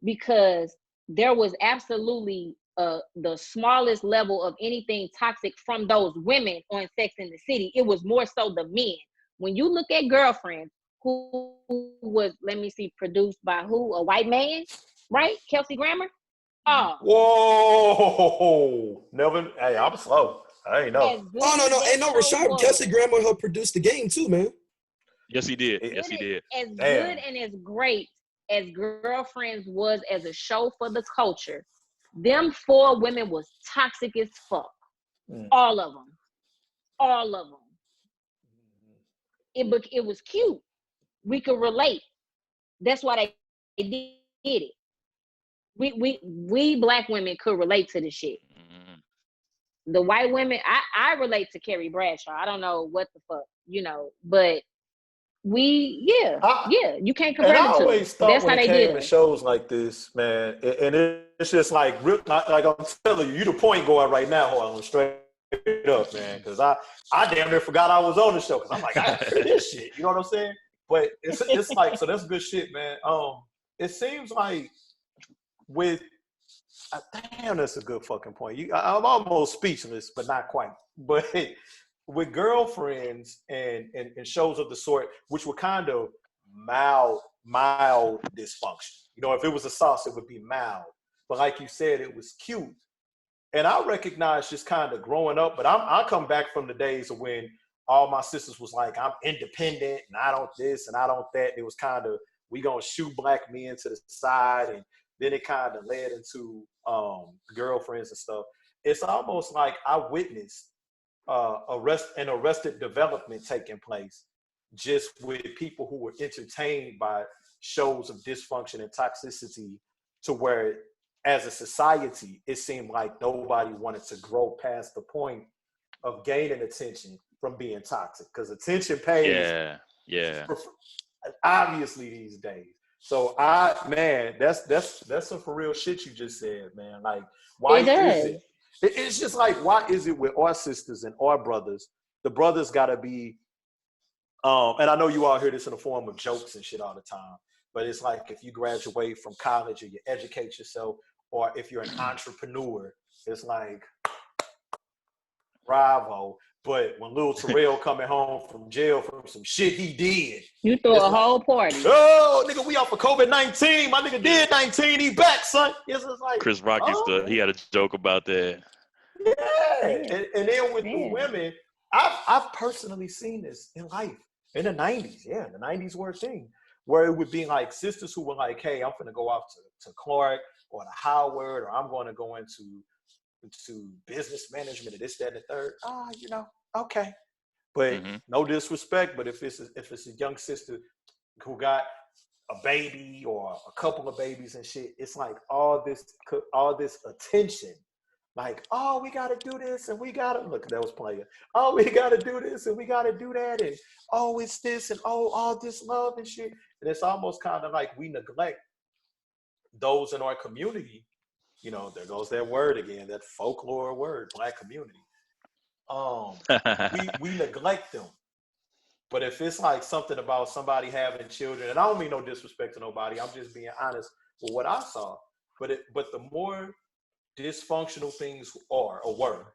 Because there was absolutely the smallest level of anything toxic from those women on Sex and the City. It was more so the men. When you look at Girlfriend, who was, produced by who? A white man, right? Kelsey Grammer? Oh. Whoa. Never. Hey, I'm slow. I ain't know. No. Ain't no Rashad. Kelsey Grammer helped produce The Game too, man. Yes, he did. Yes, he did. As good and as great as Girlfriends was as a show for the culture, them 4 women was toxic as fuck. All of them. It was cute. We could relate. That's why they did it. We Black women could relate to this shit. The white women, I relate to Carrie Bradshaw. I don't know what the fuck, but you can't compare them to. That's how they did it. Shows like this, man, and it's just like I'm telling you, the point going right now, Harlem, straight up, man, because I damn near forgot I was on the show because I'm like, I gotta hear this shit. You know what I'm saying? But it's like, so that's good shit, man. It seems like damn, that's a good fucking point. I'm almost speechless, but not quite. But with Girlfriends and shows of the sort, which were kind of mild dysfunction. If it was a sauce, it would be mild. But like you said, it was cute. And I recognize just kind of growing up, but I come back from the days of when all my sisters was like, I'm independent and I don't this and I don't that. It was kind of, we gonna shoot Black men to the side, and then it kind of led into Girlfriends and stuff. It's almost like I witnessed arrested development taking place just with people who were entertained by shows of dysfunction and toxicity, to where as a society it seemed like nobody wanted to grow past the point of gaining attention from being toxic, because attention pays obviously these days. So that's some for real shit you just said, man. Like, why is it? It's just like, why is it with our sisters and our brothers, the brothers gotta be, and I know you all hear this in the form of jokes and shit all the time, but it's like, if you graduate from college or you educate yourself, or if you're an entrepreneur, it's like, bravo. But when Lil Terrell coming home from jail from some shit he did, you throw a whole party. Oh, nigga, we off of COVID-19. My nigga did 19. He back, son. It's like, Chris Rock he had a joke about that. Yeah. And then with the women, I've personally seen this in life in the 90s. Yeah, the 90s were a thing where it would be like sisters who were like, hey, I'm finna go off to Clark or to Howard, or I'm going to go into business management or this, that, and the third. Okay. But no disrespect, but if it's a young sister who got a baby or a couple of babies and shit, it's like all this attention. Like, oh, we gotta do this and we gotta look. That was playing. Oh, we gotta do this and we gotta do that, and oh, it's this and oh, all this love and shit. And it's almost kind of like we neglect those in our community. You know, there goes that word again, that folklore word, Black community. We neglect them. But if it's like something about somebody having children, and I don't mean no disrespect to nobody, I'm just being honest with what I saw. But the more dysfunctional things are or were,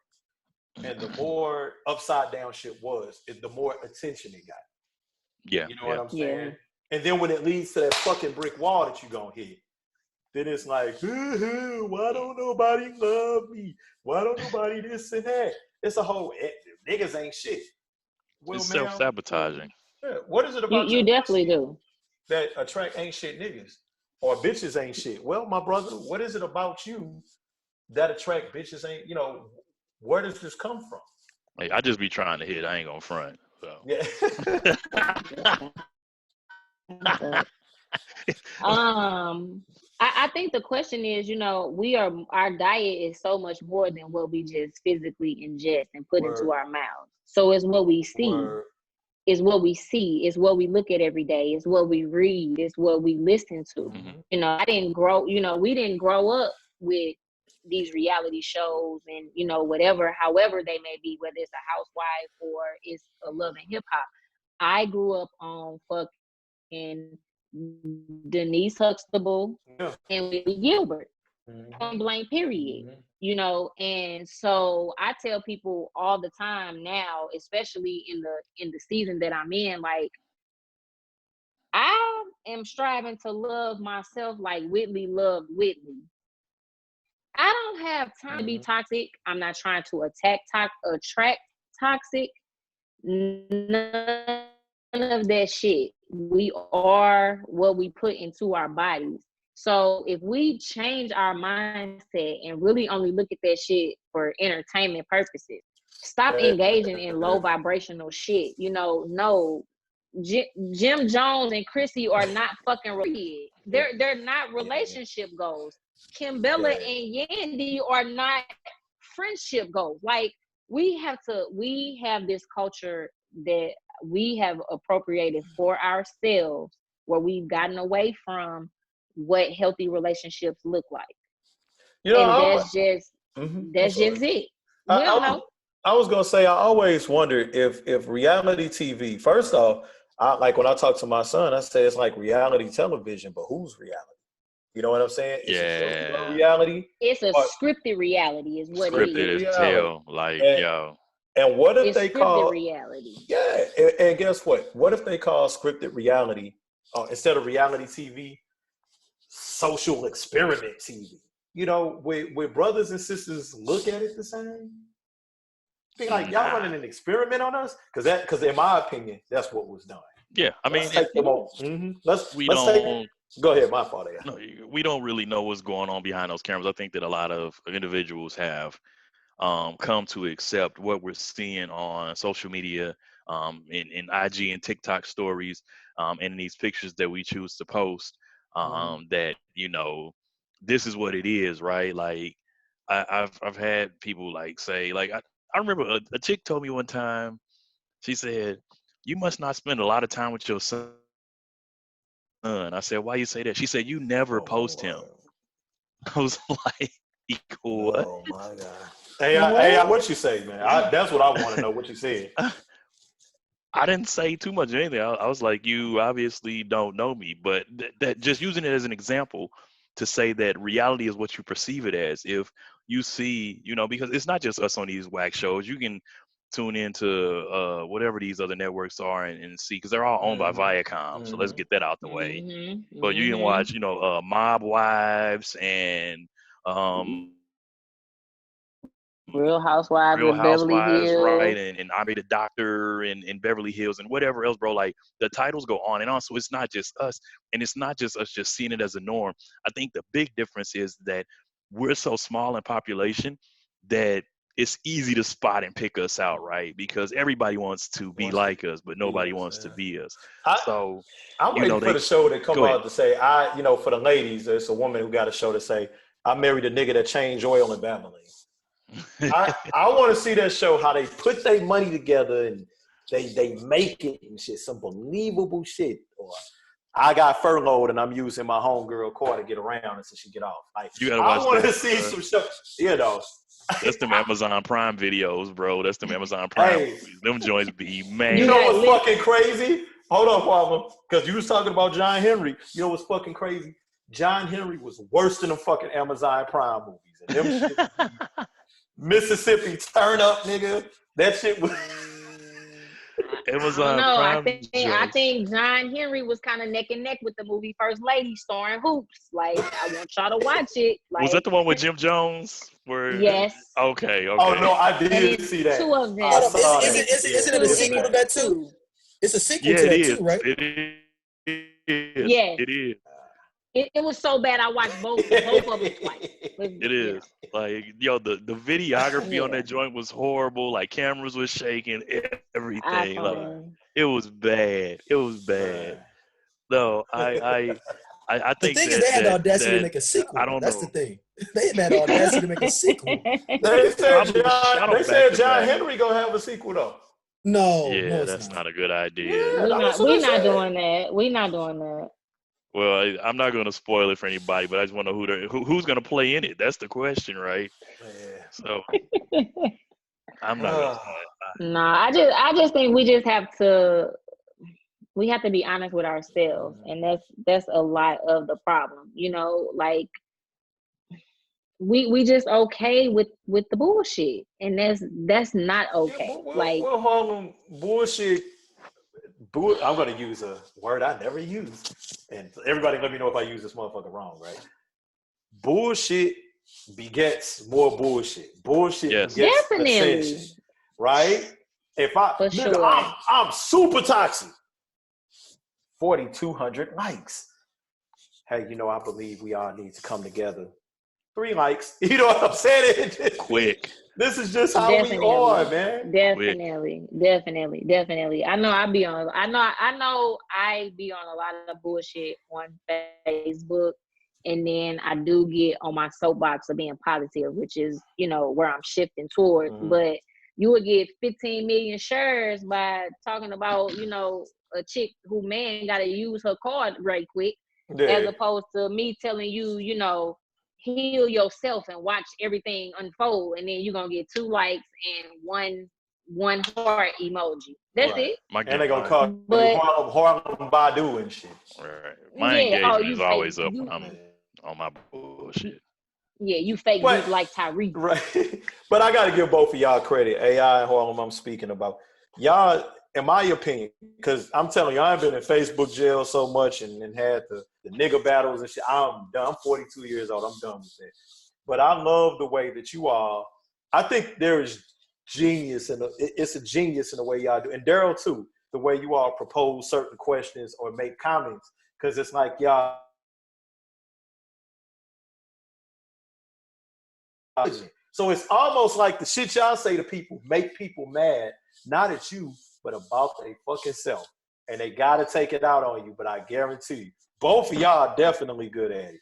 and the more upside down shit was, the more attention it got. Yeah. You know what I'm saying? And then when it leads to that fucking brick wall that you gonna hit, then it's like, why don't nobody love me? Why don't nobody this and that? It's a whole, niggas ain't shit. Well, it's self-sabotaging. What is it about you definitely do that attract ain't shit niggas? Or bitches ain't shit? Well, my brother, what is it about you that attract bitches ain't, where does this come from? Hey, I just be trying to hit. I ain't gonna front. So. Yeah. I think the question is, our diet is so much more than what we just physically ingest and put into our mouths. So it's what we see. It's what we see. It's what we look at every day. It's what we read. It's what we listen to. Mm-hmm. I didn't grow, we didn't grow up with these reality shows and, however they may be, whether it's a housewife or it's a Love and Hip Hop. I grew up on fucking Denise Huxtable and Whitney Gilbert. Point blank, period. And so I tell people all the time now, especially in the season that I'm in, like, I am striving to love myself like Whitney loved Whitney. I don't have time to be toxic. I'm not trying to attract toxic. None of that shit. We are what we put into our bodies. So if we change our mindset and really only look at that shit for entertainment purposes, stop engaging in low vibrational shit. No, Jim Jones and Chrissy are not fucking related. They're not relationship goals. Kimbella and Yandy are not friendship goals. Like, we have this culture that we have appropriated for ourselves, where we've gotten away from what healthy relationships look like. That's just it. We don't know. I was gonna say, I always wondered if reality TV, first off, like when I talk to my son, I say it's like reality television, but whose reality? You know what I'm saying? It's a reality. It's a scripted reality, is what it is. Scripted as hell, like, And what if they call reality? Yeah, and guess what? What if they call scripted reality instead of reality TV, social experiment TV? Where brothers and sisters look at it the same. Be like, y'all running an experiment on us? Because in my opinion, that's what was done. Yeah, I mean, let's take. Go ahead, my fault. No, we don't really know what's going on behind those cameras. I think that a lot of individuals have come to accept what we're seeing on social media, in IG and TikTok stories, and in these pictures that we choose to post, that, this is what it is, right? Like, I've had people like say, like, I remember a chick told me one time, she said, "You must not spend a lot of time with your son." I said, "Why you say that?" She said, "You never post him." I was like, "What?" Oh my god. Hey, what you say, man? That's what I want to know. What you said. I didn't say too much of anything. I was like, "You obviously don't know me," but that just using it as an example to say that reality is what you perceive it as. If you see, because it's not just us on these whack shows. You can tune into whatever these other networks are and see, because they're all owned by Viacom. So let's get that out the way. But you can watch, Mob Wives and Real Housewives Real of Beverly Housewives, right? Hills. And I Made a Doctor in Beverly Hills and whatever else, bro. Like, the titles go on and on. So it's not just us, and it's not just us just seeing it as a norm. I think the big difference is that we're so small in population that it's easy to spot and pick us out, right? Because everybody wants to be like us, but nobody wants to be us. So, I'm waiting for the show to come out to say, for the ladies, there's a woman who got a show to say, I married a nigga that changed oil in Babylon. I want to see that show, how they put their money together and they make it and shit, some believable shit. Or I got furloughed and I'm using my homegirl car to get around until she get off. Like, you gotta watch I want to see some show, That's them Amazon Prime videos, bro. That's them Amazon Prime movies. Them joints be, man. You know what's fucking crazy? Hold on, Pablo, because you was talking about John Henry. You know what's fucking crazy? John Henry was worse than them fucking Amazon Prime movies. And them shit, Mississippi Turn Up, nigga. That shit was. Amazon Prime. I think John Henry was kind of neck and neck with the movie First Lady starring Hoops. Like, I want y'all to watch it. Like, was that the one with Jim Jones? Yes. Okay. Oh no, I did see that. Two of them. Isn't it a sequel to that too? It's a sequel to that too, right? It is. Yes. It is. It was so bad I watched both of them twice. It is. Like, the videography on that joint was horrible. Like, cameras was shaking, everything. Like, it was bad. It was bad. No, I think the thing is, they had the audacity to make a sequel. I don't know. That's the thing. They had the audacity to make a sequel. They said John Henry gonna have a sequel though. No, that's not a good idea. We're not doing that. We're not doing that. Well, I'm not going to spoil it for anybody, but I just want to know who's going to play in it. That's the question, right? Yeah. So I'm not. Nah, I just think we have to be honest with ourselves, and that's a lot of the problem. Like, we just okay with the bullshit, and that's not okay. Well, Harlem bullshit. I'm going to use a word I never use. And everybody let me know if I use this motherfucker wrong, right? Bullshit begets more bullshit. Bullshit begets attention, right? If I'm super toxic. 4,200 likes. Hey, I believe we all need to come together. 3 likes. You know what I'm saying? Quick. This is just how we are, man. Definitely. I know I be on a lot of bullshit on Facebook, and then I do get on my soapbox of being positive, which is, where I'm shifting toward. But you would get 15 million shares by talking about, a chick who man got to use her card right quick, as opposed to me telling you, heal yourself and watch everything unfold, and then you're gonna get 2 likes and one heart emoji. That's it. And they're gonna call Harlem Badu and shit. Right. My engagement is always up when I'm on my bullshit. Yeah, you fake dude like Tyreek. Right. But I gotta give both of y'all credit. AI and Harlem I'm speaking about. Y'all, in my opinion, because I'm telling you, I've been in Facebook jail so much and had the nigga battles and shit. I'm done. I'm 42 years old. I'm done with that. But I love the way that you are. I think there is genius it's a genius in the way y'all do. And Daryl too, the way you all propose certain questions or make comments. Because it's like y'all, So it's almost like the shit y'all say to people make people mad, not at you, but about their fucking self. And they got to take it out on you, but I guarantee you, both of y'all are definitely good at it.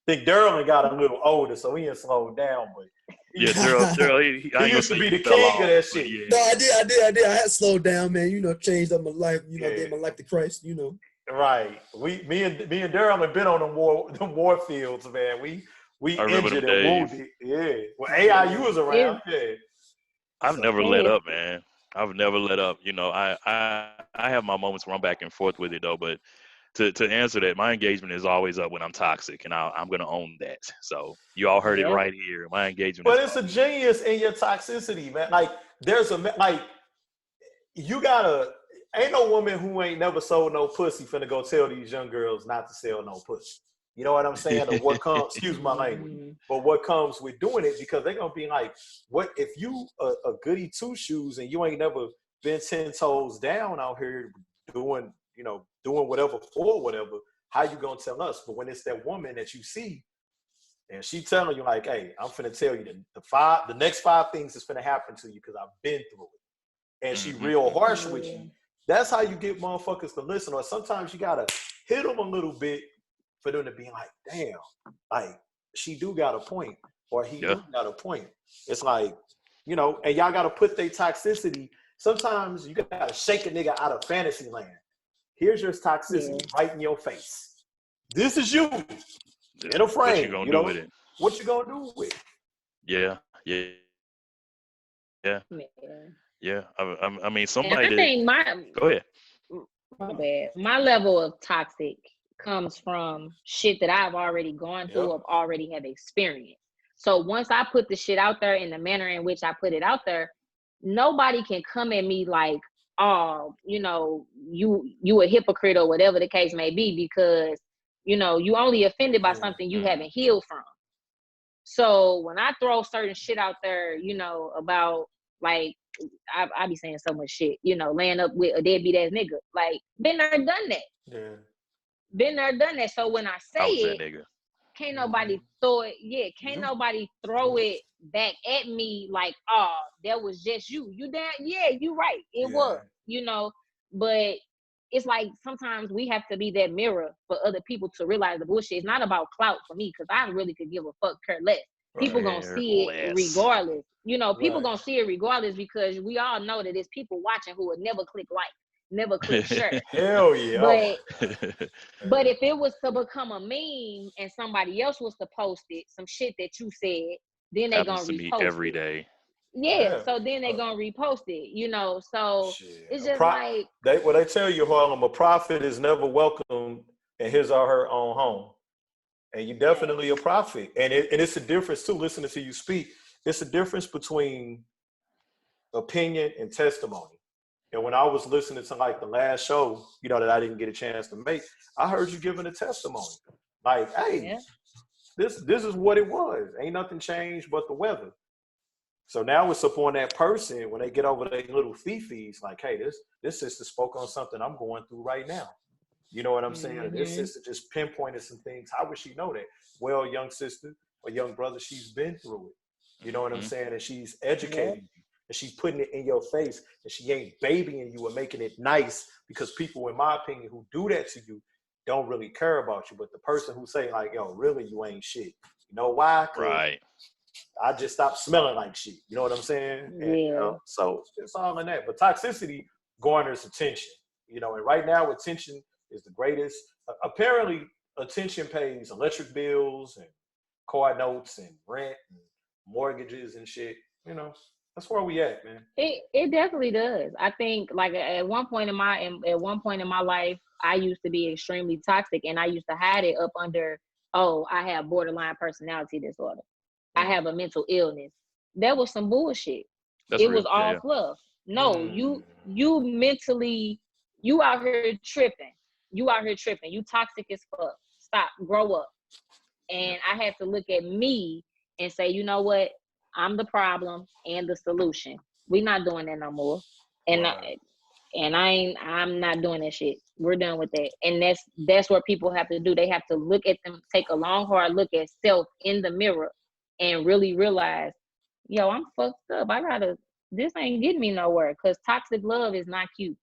I think Derwin got a little older, so he ain't slowed down, but yeah, Daryl, he used to be the king of that shit. Yeah. No, I did. I had slowed down, man. You know, changed up my life. You know, gave my life to Christ. You know. Right. Me and Daryl have been on the war fields, man. We injured and wounded. Yeah. Well, AIU was around. Yeah. I've never let up, man. I've never let up. You know, I have my moments where I'm back and forth with it though, but to answer that, my engagement is always up when I'm toxic, and I'm gonna own that. So you all heard it right here. My engagement. But it's a genius in your toxicity, man. Like you gotta. Ain't no woman who ain't never sold no pussy finna go tell these young girls not to sell no pussy. You know what I'm saying? Or what comes, excuse my language, but what comes with doing it, because they're gonna be like, what if you a goody two shoes and you ain't never been 10 toes down out here doing whatever for whatever, how you gonna tell us? But when it's that woman that you see and she telling you like, hey, I'm finna tell you the next 5 things that's finna happen to you because I've been through it. And she real harsh with you. That's how you get motherfuckers to listen. Or sometimes you gotta hit them a little bit for them to be like, damn, like she do got a point, or he do got a point. It's like, and y'all gotta put their toxicity. Sometimes you gotta shake a nigga out of fantasy land. Here's your toxicity right in your face. This is you in a frame. What you gonna do with it? What you gonna do with it? Yeah. I mean, somebody. I think go ahead. My bad. My level of toxic comes from shit that I've already gone through or already have experienced. So once I put the shit out there in the manner in which I put it out there, nobody can come at me like, oh, you a hypocrite or whatever the case may be, because you only offended by something you haven't healed from. So when I throw certain shit out there, about like, I be saying so much shit, laying up with a deadbeat ass nigga, like, been there, done that. Yeah. Been there, done that. So when I say it, can't nobody throw it. Yeah, can't nobody throw it back at me like, oh, that was just you. You down? Yeah, you right. It was, But it's like sometimes we have to be that mirror for other people to realize the bullshit. It's not about clout for me, because I really could give a fuck, care less. People gonna see it regardless. People gonna see it regardless, because we all know that there's people watching who would never click like, never click share. Hell yeah. But if it was to become a meme and somebody else was to post it, some shit that you said, then they gonna repost it every day. Yeah, so then they gonna repost it, so it's just like they tell you, Harlem, a prophet is never welcome in his or her own home. And you're definitely a prophet. And it's a difference too, listening to you speak. It's a difference between opinion and testimony. And when I was listening to like the last show, that I didn't get a chance to make, I heard you giving a testimony. Like, hey, this is what it was. Ain't nothing changed but the weather. So now it's upon that person when they get over their little fifis, like, hey, this sister spoke on something I'm going through right now. You know what I'm saying? And this sister just pinpointed some things. How would she know that? Well, young sister or young brother, she's been through it. You know what I'm saying? And she's educating you. And she's putting it in your face. And she ain't babying you and making it nice, because people, in my opinion, who do that to you don't really care about you. But the person who say like, yo, really, you ain't shit. You know why? Right. I just stopped smelling like shit. You know what I'm saying? And, so it's all in that. But toxicity garners attention. And right now attention is the greatest. Apparently, attention pays electric bills and car notes and rent and mortgages and shit. That's where we at, man. It definitely does. I think like at one point in my life, I used to be extremely toxic, and I used to hide it up under, oh, I have borderline personality disorder. I have a mental illness. That was some bullshit. It was all fluff. No, you mentally, you out here tripping. You toxic as fuck. Stop. Grow up. And I had to look at me and say, you know what? I'm the problem and the solution. We're not doing that no more. And I'm not doing that shit. We're done with that. And that's what people have to do. They have to look at them, take a long, hard look at self in the mirror, and really realize yo, I'm fucked up. This ain't getting me nowhere because toxic love is not cute.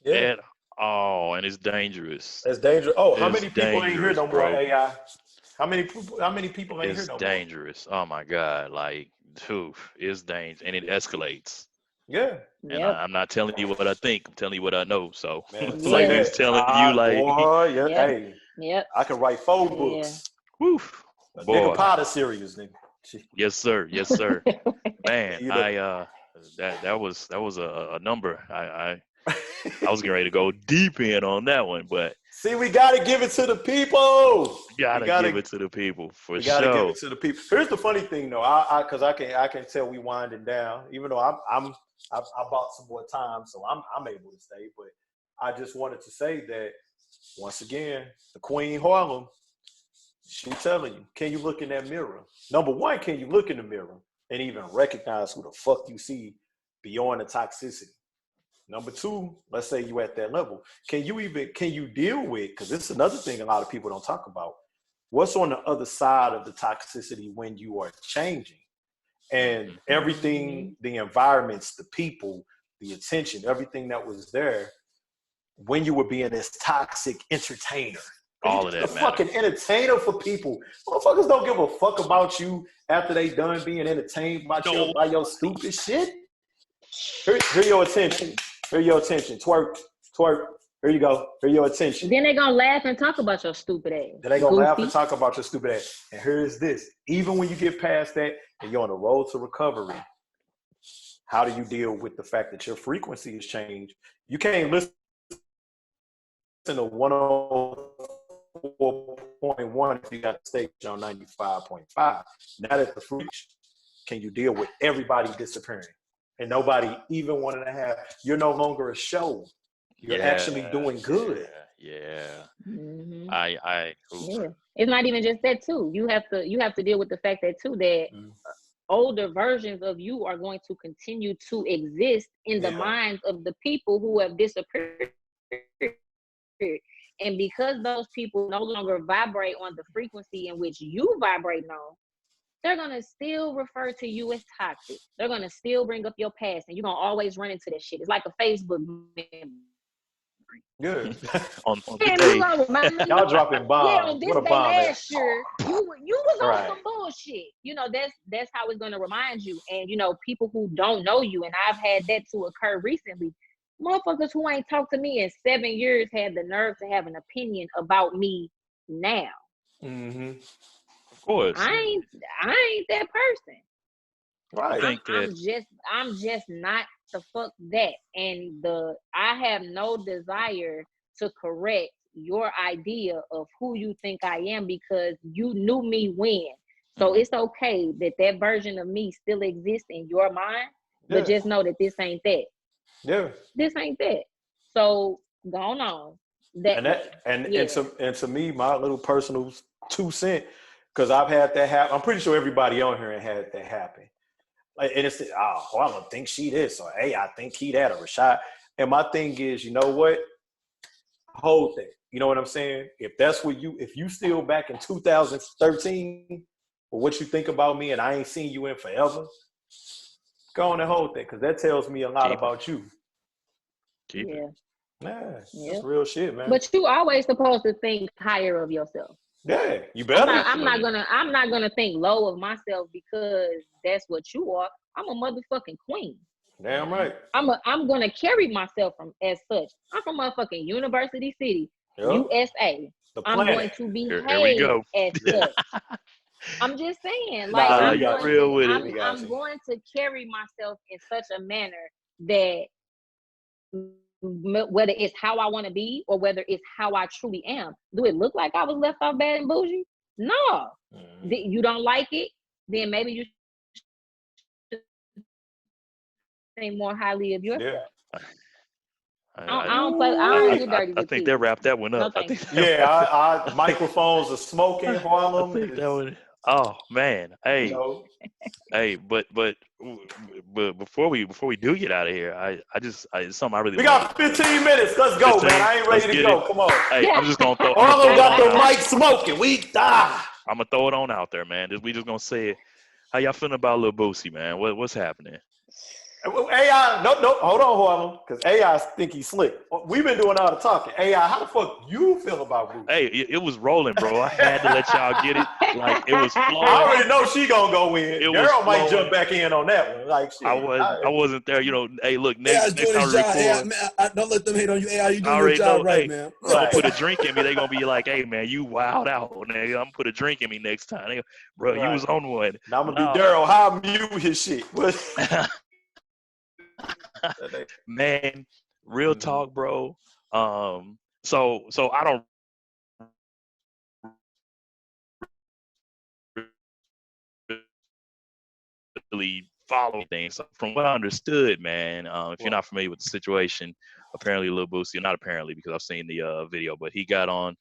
Yeah. At all, and it's dangerous. That's dangerous. Oh, how It's many people ain't here dangerous, no more, bro. AI? How many people ain't here It's no more? dangerous. Oh my God, like, it's dangerous, and it escalates. Yeah. And Yep. I'm not telling you what I think. I'm telling you what I know. So, Man, say like, Yeah. he's that. telling you, like, Boy, yeah, Yep. hey, Yep. I can write 4 Yeah. books. whew, A nigga boy. Potter series, nigga. Yes, sir. Yes, sir. Man, You know. that was a number. I was getting ready to go deep in on that one, but See, we gotta give it to the people. gotta give it to the people for We gotta give sure. it to the people. Here's the funny thing, though. Because I can tell we winding down. Even though I bought some more time, so I'm able to stay. But I just wanted to say that once again, the Queen Harlem. She telling you, can you look in that mirror? Number one, can you look in the mirror and even recognize who the fuck you see beyond the toxicity? Number two, let's say you at that level. Can you deal with, because this is another thing a lot of people don't talk about, what's on the other side of the toxicity when you are changing? And everything, the environments, the people, the attention, everything that was there when you were being this toxic entertainer. All of that a matters. fucking entertainer for people. Motherfuckers don't give a fuck about you after they done being entertained by your stupid shit. Here your attention. Here your attention. Twerk. Here you go. Here your attention. Then they gonna laugh and talk about your stupid ass. Then they gonna laugh and talk about your stupid ass. And here's this. Even when you get past that and you're on the road to recovery, how do you deal with the fact that your frequency has changed? You can't listen to 104.1 if you got a stage on 95.5. Now that the freak, can you deal with everybody disappearing and nobody even wanting to have? You're no longer a show. You're actually doing good. Yeah. Mm-hmm. Yeah. It's not even just that too. You have to deal with the fact that too that older versions of you are going to continue to exist in the minds of the people who have disappeared. And because those people no longer vibrate on the frequency in which you vibrate on, they're going to still refer to you as toxic. They're going to still bring up your past, and you're going to always run into that shit. It's like a Facebook memory. Good. on the day. Y'all dropping bombs. Yeah, on this what a day bomb last year, you was on right. some bullshit. You know, that's how it's going to remind you. And, you know, people who don't know you, and I've had that to occur recently, motherfuckers who ain't talked to me in 7 years had the nerve to have an opinion about me now. Mm-hmm. Of course. I ain't that person. Right. I'm just not the fuck that. And I have no desire to correct your idea of who you think I am because you knew me when. So it's okay that version of me still exists in your mind, but just know that this ain't that. Yeah. This ain't that. So going on. And to me, my little personal 2 cents, because I've had that happen. I'm pretty sure everybody on here had that happen. Like, and it's I don't think she this, or hey, I think he that, or Rashad. And my thing is, you know what? Hold that. You know what I'm saying? If that's what if you still back in 2013, or what you think about me, and I ain't seen you in forever, go on and hold that, because that tells me a lot about you. Keep it. Yeah, that's real shit, man. But you always supposed to think higher of yourself. Yeah, you better. I'm not gonna think low of myself because that's what you are. I'm a motherfucking queen. Damn right. I'm gonna carry myself as such. I'm from motherfucking University City, USA. I'm going to behave as such. I'm just saying, like I'm going to carry myself in such a manner that whether it's how I want to be or whether it's how I truly am. Do it look like I was left off bad and bougie? No. You don't like it? Then maybe you should think more highly of yourself. Yeah. I don't get dirty. I think they wrapped that one up. No, microphones are smoking. Harlem. Oh man, hey, hey, but before we do get out of here, it's something I really. We got 15 minutes. Let's go, man. I ain't ready to go. Come on. Hey, I'm just gonna throw. Harlem got the mic smoking. We die. I'm gonna throw it on out there, man. We just gonna say it. How y'all feeling about Lil Boosie, man? What's happening? AI, no, hold on, Harlem, because AI think he's slick. We've been doing all the talking. AI, how the fuck you feel about Boosie? Hey, it was rolling, bro. I had to let y'all get it. Like, it was flowing. I already know she gonna go in. Daryl might jump back in on that one. Like, shit. I wasn't there. You know, hey, look, AI's next doing time his we job. record, AI, don't let them hate on you. AI, you I doing your already job know. right, Hey, man. someone put a drink in me, they gonna be like, "Hey, man, you wild out, nigga. I'm gonna put a drink in me next time." They go, bro, you was on one. Now I'm gonna do Daryl. How I mute his shit? Man, real talk, bro. So I don't really follow things. So from what I understood, man, if you're not familiar with the situation, apparently Lil Boosie, not apparently because I've seen the video, but he got on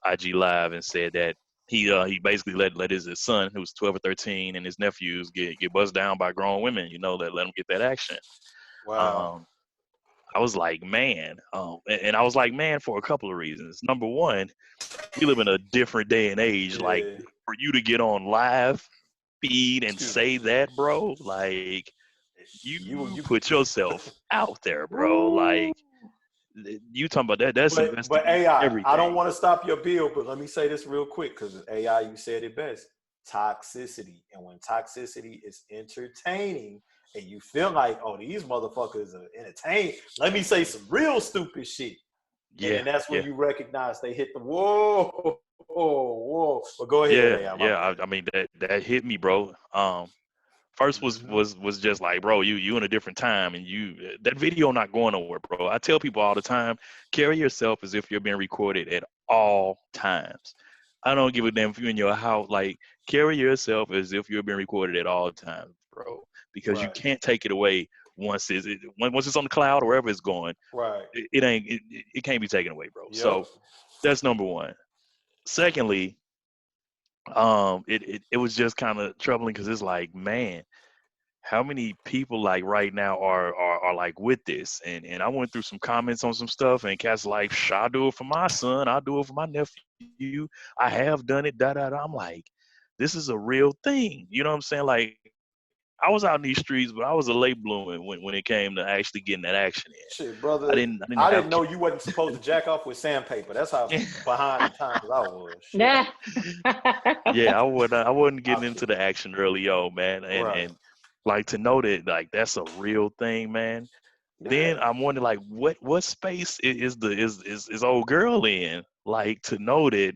IG Live and said that he basically let his son, who was 12 or 13, and his nephews get buzzed down by grown women, you know, that let them get that action. Wow. I was like, man, and I was like, man, for a couple of reasons. Number one, we live in a different day and age. Yeah. Like, for you to get on live feed and say that, bro, like, you put yourself out there, bro. Like, you talking about that? That's but AI, everything. I don't want to stop your bill, but let me say this real quick because AI, you said it best. Toxicity, and when toxicity is entertaining, and you feel like, oh, these motherfuckers are entertained, let me say some real stupid shit. Yeah, and then that's when you recognize they hit the whoa. But go ahead, AI. Yeah. I mean that hit me, bro. First was just like, bro, you in a different time, and that video not going nowhere, bro. I tell people all the time, carry yourself as if you're being recorded at all times. I don't give a damn if you're in your house. Like, carry yourself as if you're being recorded at all times, bro, because you can't take it away once it's on the cloud or wherever it's going. Right. It can't be taken away, bro. Yep. So that's number one. Secondly, it was just kind of troubling because it's like, man, how many people like right now are like with this? And I went through some comments on some stuff, and cats like, I'll do it for my son, I'll do it for my nephew, I have done it, da da da. I'm like, this is a real thing. You know what I'm saying? Like, I was out in these streets, but I was a late bloomer when it came to actually getting that action in. Shit, brother. I didn't know you wasn't supposed to jack off with sandpaper. That's how behind the times I was. Yeah. Yeah, I wasn't getting into the action early on, man. And like, to know that, like, that's a real thing, man. Then I'm wondering, like, what space is old girl in? Like, to know that,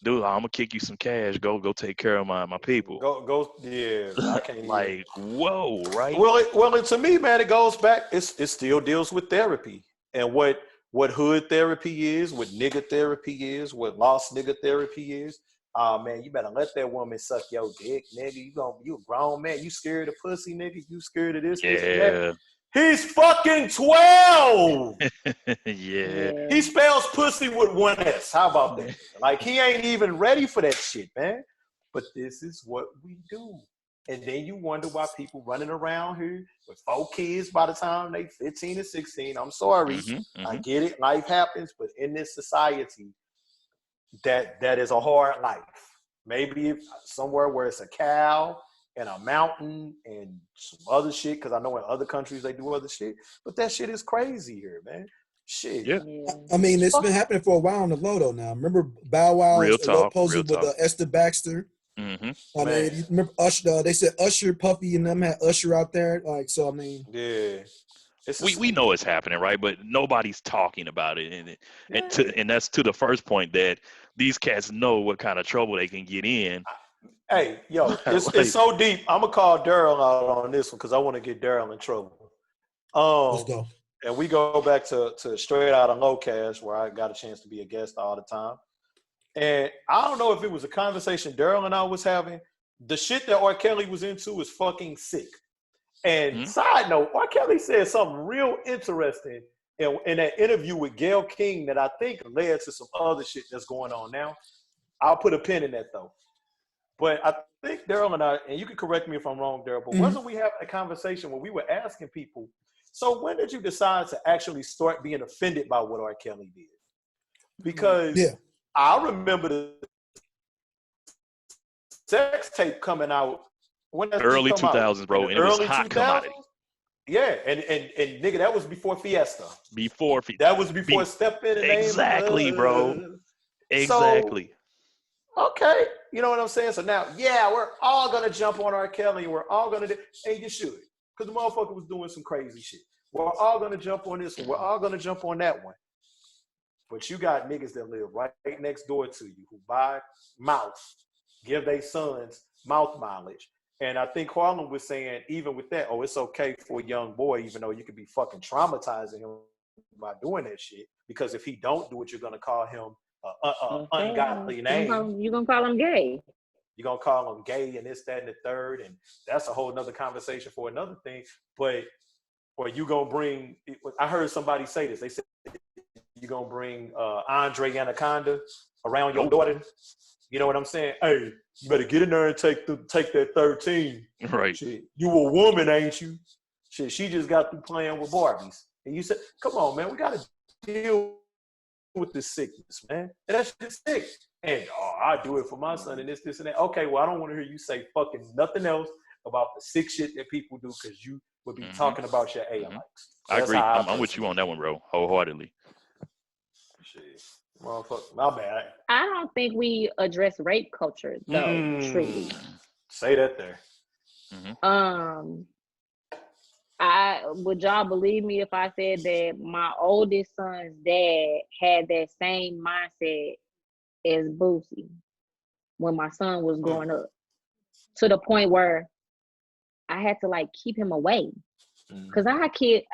dude, I'm gonna kick you some cash. Go take care of my people. Go. Yeah, I can't. Like, whoa, right? Well, to me, man, it goes back. It still deals with therapy and what hood therapy is, what nigga therapy is, what lost nigga therapy is. Man, you better let that woman suck your dick, nigga. You a grown man. You scared of pussy, nigga. You scared of this, this, and that. He's fucking 12. Yeah. He spells pussy with one S. How about that? Like, he ain't even ready for that shit, man. But this is what we do. And then you wonder why people running around here with 4 kids by the time they 15 and 16. I'm sorry. I get it. Life happens. But in this society, that is a hard life. Maybe somewhere where it's a cow and a mountain and some other shit, because I know in other countries they do other shit. But that shit is crazy here, man. Shit. Yeah. I mean, it's been happening for a while on the low though. Now, remember Bow Wow posing with Esther Baxter. I mean, you remember Usher? They said Usher, Puffy, and them had Usher out there. Like, so I mean, yeah. We know it's happening, right? But nobody's talking about it, and that's to the first point, that these cats know what kind of trouble they can get in. Hey, yo, it's so deep. I'm gonna call Daryl out on this one because I want to get Daryl in trouble. Let's go. And we go back to Straight Out of Low Cash, where I got a chance to be a guest all the time. And I don't know if it was a conversation Daryl and I was having. The shit that R. Kelly was into is fucking sick. And side note, R. Kelly said something real interesting in that interview with Gayle King that I think led to some other shit that's going on now. I'll put a pin in that though. But I think Daryl and I, and you can correct me if I'm wrong, Daryl, but wasn't we having a conversation where we were asking people, so when did you decide to actually start being offended by what R. Kelly did? Because I remember the sex tape coming out when that thing Early come 2000s, out? bro, and it was hot 2000s? commodity. Yeah, and nigga, that was before Fiesta. Before That was before Step in the Name exactly, of bro. Love. Exactly. So, okay, you know what I'm saying? So now, yeah, we're all gonna jump on R. Kelly, and we're all gonna do, and you should, because the motherfucker was doing some crazy shit. We're all gonna jump on this one. We're all gonna jump on that one. But you got niggas that live right next door to you who buy mouth, give their sons mouth mileage. And I think Harlem was saying, even with that, oh, it's okay for a young boy, even though you could be fucking traumatizing him by doing that shit. Because if he don't do it, you're gonna call him an ungodly name. You're gonna call him gay. You're gonna call him gay and this, that, and the third, and that's a whole nother conversation for another thing. But or you gonna bring? I heard somebody say this. They said you gonna bring Andre Anaconda around your daughter. You know what I'm saying? Hey, you better get in there and take that 13. Right. Shit, you a woman, ain't you? Shit, she just got through playing with Barbies. And you said, come on, man, we gotta deal with this sickness, man. And that shit's sick. And I do it for my son and this, and that. Okay, well, I don't want to hear you say fucking nothing else about the sick shit that people do, because you would be talking about your A likes. I agree. I'm with you on that one, bro, wholeheartedly. Shit. Motherfucker, my bad. I don't think we address rape culture though. Truly, say that there. Would y'all believe me if I said that my oldest son's dad had that same mindset as Boosie when my son was growing up, to the point where I had to like keep him away, because I had kids.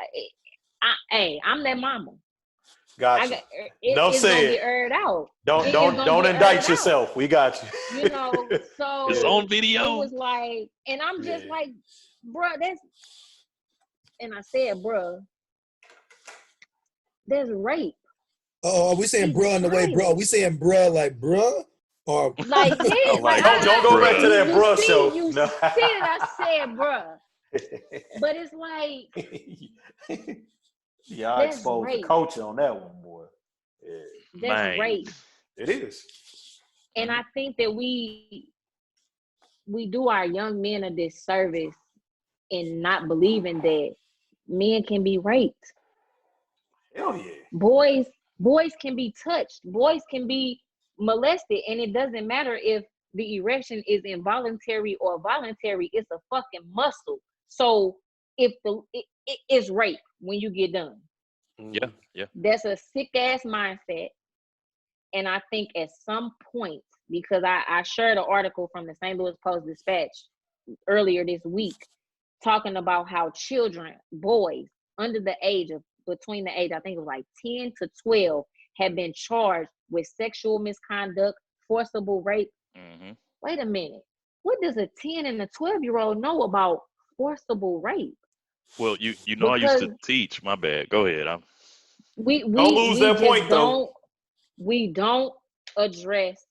I'm that mama. Gotcha. It's gonna get aired out. Don't indict yourself. We got you. You know, so it's on video. It was like, and I'm just like, bruh, and I said, bruh, there's rape. Oh, are we saying bruh in the way, bro? Are we saying bruh like bruh? Or like this? Like, don't go back to that bruh show. You see it, I said bruh. But it's like, yeah, I exposed the culture on that one, boy. Yeah. That's rape. It is. And I think that we do our young men a disservice in not believing that men can be raped. Hell yeah. Boys can be touched. Boys can be molested. And it doesn't matter if the erection is involuntary or voluntary. It's a fucking muscle. So if it's rape when you get done. Yeah. That's a sick ass mindset. And I think at some point, because I shared an article from the St. Louis Post-Dispatch earlier this week, talking about how children, boys under the age of, between the age, I think it was like 10 to 12, have been charged with sexual misconduct, forcible rape. Wait a minute. What does a 10 and a 12-year-old know about forcible rape? Well, you know, because I used to teach. My bad. Go ahead. We don't lose that point, though. We don't address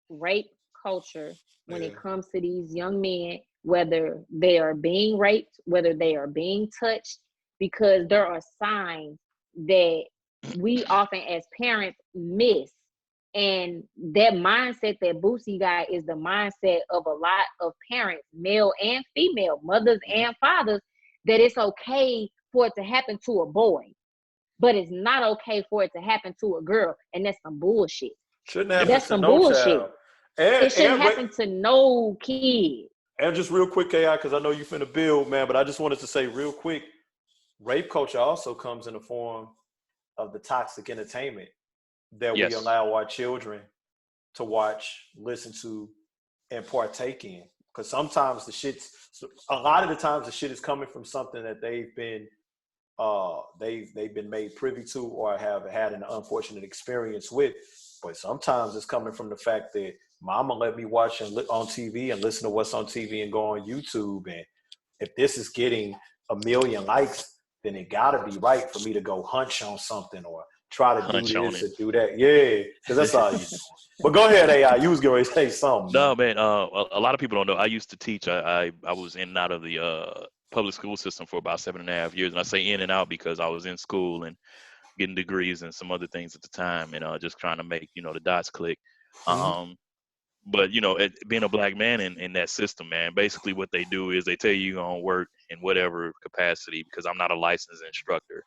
rape culture when it comes to these young men, whether they are being raped, whether they are being touched, because there are signs that we often as parents miss. And that mindset that Boosie got is the mindset of a lot of parents, male and female, mothers and fathers, that it's okay for it to happen to a boy, but it's not okay for it to happen to a girl. And that's some bullshit. Shouldn't happen to no child. It shouldn't happen to no kid. And just real quick, AI, because I know you finna build, man, but I just wanted to say real quick, rape culture also comes in the form of the toxic entertainment that we allow our children to watch, listen to, and partake in. Because sometimes a lot of the times the shit is coming from something that they've been made privy to or have had an unfortunate experience with. But sometimes it's coming from the fact that mama let me watch on TV and listen to what's on TV and go on YouTube. And if this is getting 1 million likes, then it gotta be right for me to go hunch on something or try to do this or do that. Yeah, because that's all you do. But go ahead, AI. You was going to say something. No, man. A lot of people don't know. I used to teach. I was in and out of the public school system for about 7.5 years. And I say in and out because I was in school and getting degrees and some other things at the time and just trying to make, the dots click. but being a black man in that system, man, basically what they do is they tell you you're gonna work in whatever capacity. Because I'm not a licensed instructor.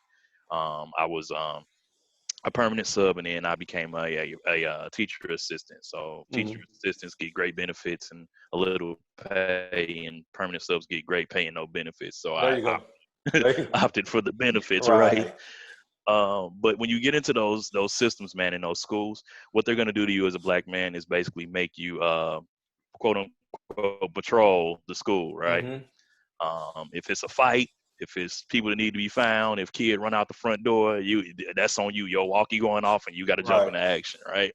I was a permanent sub, and then I became a teacher assistant. So teacher assistants get great benefits and a little pay, and permanent subs get great pay and no benefits. So There I you go. There you go. opted for the benefits, right? Right. But when you get into those systems, man, in those schools, what they're gonna do to you as a black man is basically make you quote unquote patrol the school, right? Mm-hmm. If it's a fight, if it's people that need to be found, if kid run out the front door, that's on you. Your walkie going off, and you got to jump Right. into action, right?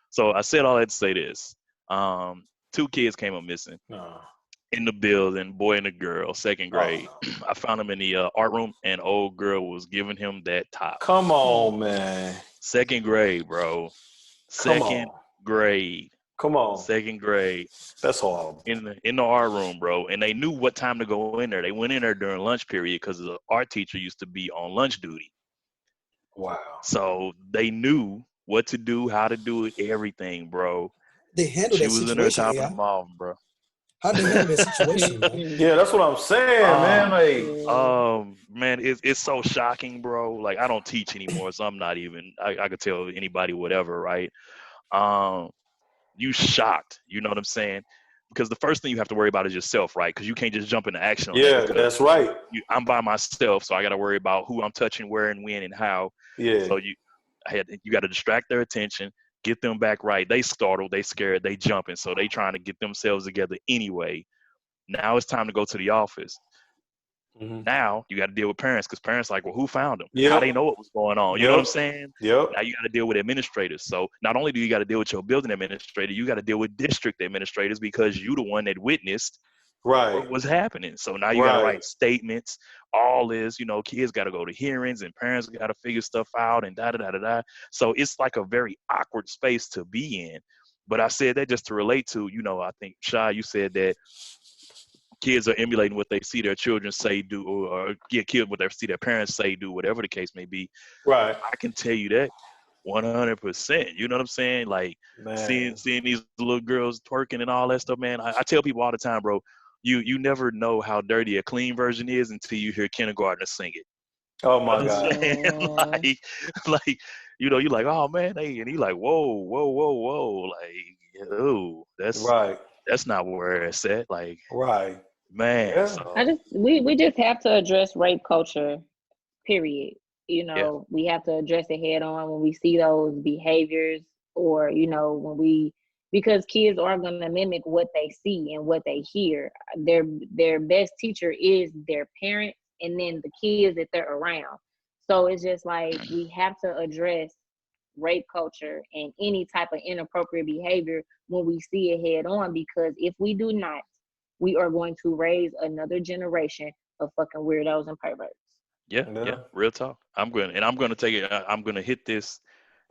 So I said all that to say this: 2 kids came up missing No. in the building, boy and a girl, second grade. Oh, no. I found them in the art room, and old girl was giving him that top. Come on, man. Second grade, bro. Come Second on. grade. Come on. Second grade. That's horrible. In the art room, bro, and they knew what time to go in there. They went in there during lunch period because the art teacher used to be on lunch duty. Wow. So they knew what to do, how to do it, everything, bro. They handled She that was in there situation, topping AI. them off, bro. How did they handle that situation, man? Yeah, that's what I'm saying, man. Like, Man, it's so shocking, bro. Like, I don't teach anymore, so I'm not even. I could tell anybody whatever, right? You shocked, you know what I'm saying? Because the first thing you have to worry about is yourself, right? Because you can't just jump into action on that. yeah, Because that's right. I'm by myself, so I got to worry about who I'm touching, where, and when, and how. Yeah. So you got to distract their attention, get them back right. They startled, they scared, they jumping, so they trying to get themselves together anyway. Now it's time to go to the office. Mm-hmm. Now you got to deal with parents, because parents like, well, who found them? Yep. How they know what was going on? You know what I'm Yep. saying? Yep. Now you got to deal with administrators. So not only do you got to deal with your building administrator, you got to deal with district administrators, because you the one that witnessed Right. what was happening. So now you got to write statements. All this, kids got to go to hearings, and parents got to figure stuff out, and da da da da da. So it's like a very awkward space to be in. But I said that just to relate to, I think Shy, you said that kids are emulating what they see their children say, do, or get killed what they see their parents say, do, whatever the case may be. Right. I can tell you that 100%. You know what I'm saying? Like, Man. seeing these little girls twerking and all that stuff, man. I tell people all the time, bro, you never know how dirty a clean version is until you hear kindergartners sing it. Oh You know my what I'm God. saying? like, you're like, oh man, hey, and he like, whoa, whoa, whoa, whoa, like, oh, that's not where it's at. Like, right. man. Yeah. So, we just have to address rape culture, period. yeah. We have to address it head on when we see those behaviors, or because kids are going to mimic what they see and what they hear. Their best teacher is their parents, and then the kids that they're around. So it's just like we have to address rape culture and any type of inappropriate behavior when we see it head on, because if we do not, we are going to raise another generation of fucking weirdos and perverts. Yeah, real talk. I'm going to take it. I'm going to hit this,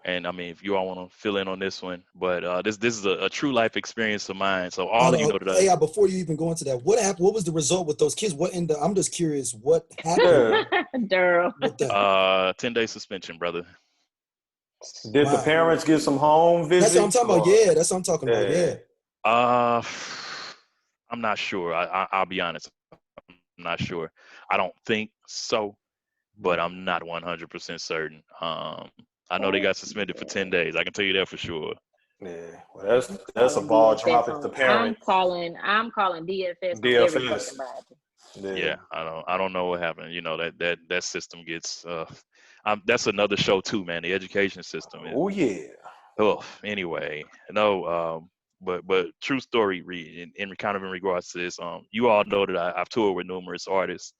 and I mean, if you all want to fill in on this one, but this is a true life experience of mine. So all of you know that. AI, before you even go into that, what happened? What was the result with those kids? I'm just curious, what happened? Daryl. With that? 10-day suspension, brother. Did the parents get some home visits? That's what I'm talking about. Yeah, that's what I'm talking about. Yeah. I'm not sure. I'll be honest. I'm not sure. I don't think so, but I'm not 100% certain. I know they got suspended for 10 days. I can tell you that for sure. Yeah, well, that's a ball drop if the parent. I'm calling DFS on every fucking body. Yeah, I don't know what happened. That system gets that's another show too, man. The education system. Oh yeah. Oh, anyway, no. But true story. In kind of in regards to this, you all know that I've toured with numerous artists.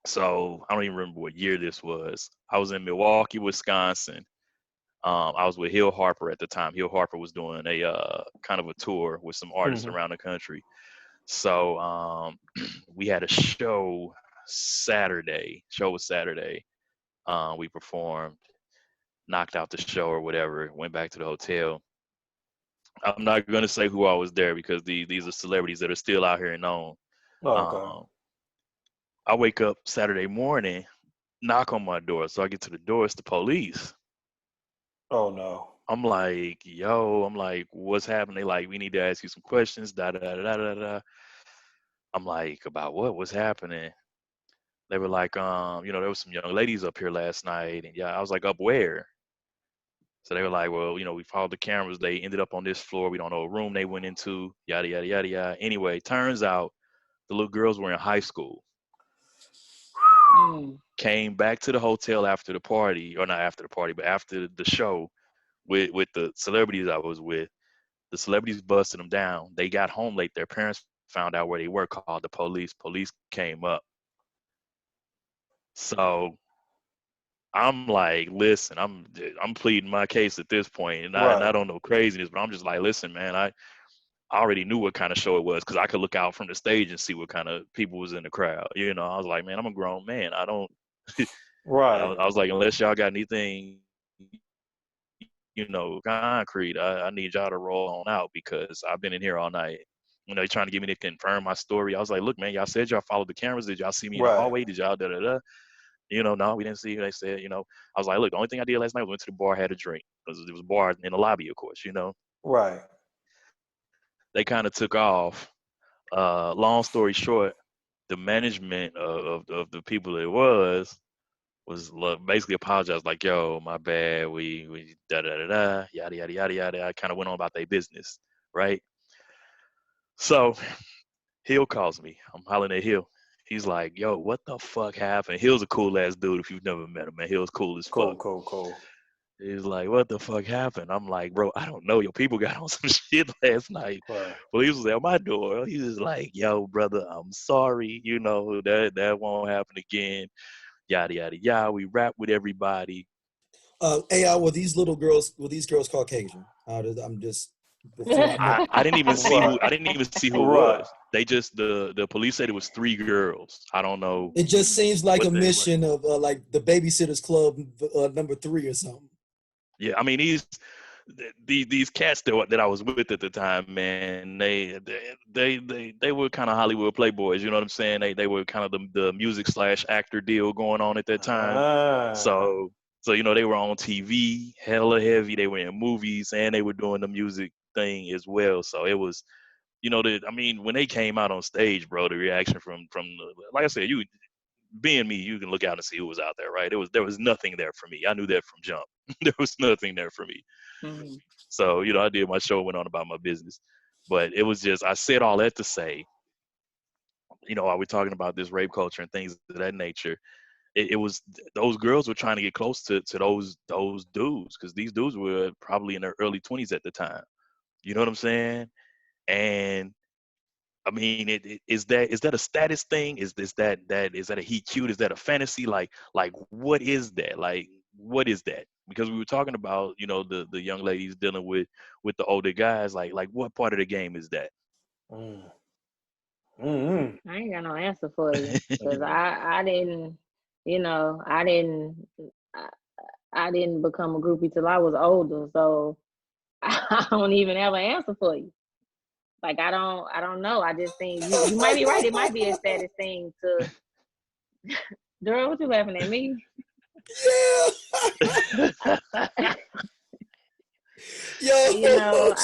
So I don't even remember what year this was. I was in Milwaukee, Wisconsin. I was with Hill Harper at the time. Hill Harper was doing a kind of a tour with some artists around the country. So we had a show Saturday. Show was Saturday. We performed, knocked out the show or whatever, went back to the hotel. I'm not going to say who I was there, because these are celebrities that are still out here and known. Okay. I wake up Saturday morning, knock on my door. So I get to the door, it's the police. Oh no. I'm like, yo, I'm like, what's happening? They like, we need to ask you some questions. Da da da da da da. I'm like, about what? What's happening? They were like, there was some young ladies up here last night, and yeah, I was like, up where? So they were like, well, we followed the cameras. They ended up on this floor. We don't know what room they went into. Yada yada yada yada. Anyway, turns out the little girls were in high school. Came back to the hotel after the party, or not after the party, but after the show with the celebrities I was with. The celebrities busted them down. They got home late. Their parents found out where they were, called the police. Police came up. So I'm like, listen, I'm pleading my case at this point, and I don't know craziness, but I'm just like, listen, man, I already knew what kind of show it was because I could look out from the stage and see what kind of people was in the crowd. I was like, man, I'm a grown man. I don't. Right. I was like, unless y'all got anything, concrete, I need y'all to roll on out because I've been in here all night. They're trying to get me to confirm my story. I was like, look, man, y'all said y'all followed the cameras. Did y'all see me in the hallway? Did y'all da-da-da? No, we didn't see you. They said, I was like, look, the only thing I did last night was went to the bar, had a drink because there was a bar in the lobby, of course, Right. They kind of took off. Long story short, the management of the people it was basically apologized, like, yo, my bad, we da da da da, yada yada yada yada. I kind of went on about their business, right? So Hill calls me. I'm hollering at Hill. He's like, yo, what the fuck happened? Hill's a cool ass dude if you've never met him, man. Hill's cool as fuck. Cool. He's like, what the fuck happened? I'm like, bro, I don't know. Your people got on some shit last night. Right. Police was at my door. He was like, yo, brother, I'm sorry. That won't happen again. Yada, yada, yada. We rap with everybody. AI, were these girls Caucasian? I'm just, before I know. I didn't even see who it was. They just, the police said it was 3 girls. I don't know. It just seems like a mission of like the Babysitters Club number 3 or something. Yeah, I mean these cats that I was with at the time, man, they were kind of Hollywood playboys. You know what I'm saying? They were kind of the music / actor deal going on at that time. So they were on TV, hella heavy. They were in movies and they were doing the music thing as well. So it was, when they came out on stage, bro, the reaction from like I said, you being me, you can look out and see who was out there, right? There was nothing there for me. I knew that from jump. There was nothing there for me. Mm-hmm. So, I did my show, went on about my business. But it was just, I said all that to say, while we're talking about this rape culture and things of that nature, it was, those girls were trying to get close to those dudes, because these dudes were probably in their early 20s at the time. You know what I'm saying? And I mean, is that a status thing? Is that a he cute? Is that a fantasy? Like what is that? Like, what is that? Because we were talking about, the young ladies dealing with the older guys. Like what part of the game is that? Mm-hmm. I ain't got no answer for you because I didn't, I didn't become a groupie till I was older, so I don't even have an answer for you. Like I don't know. I just think you might be right. It might be a status thing to. Girl, what you laughing at me? Yeah.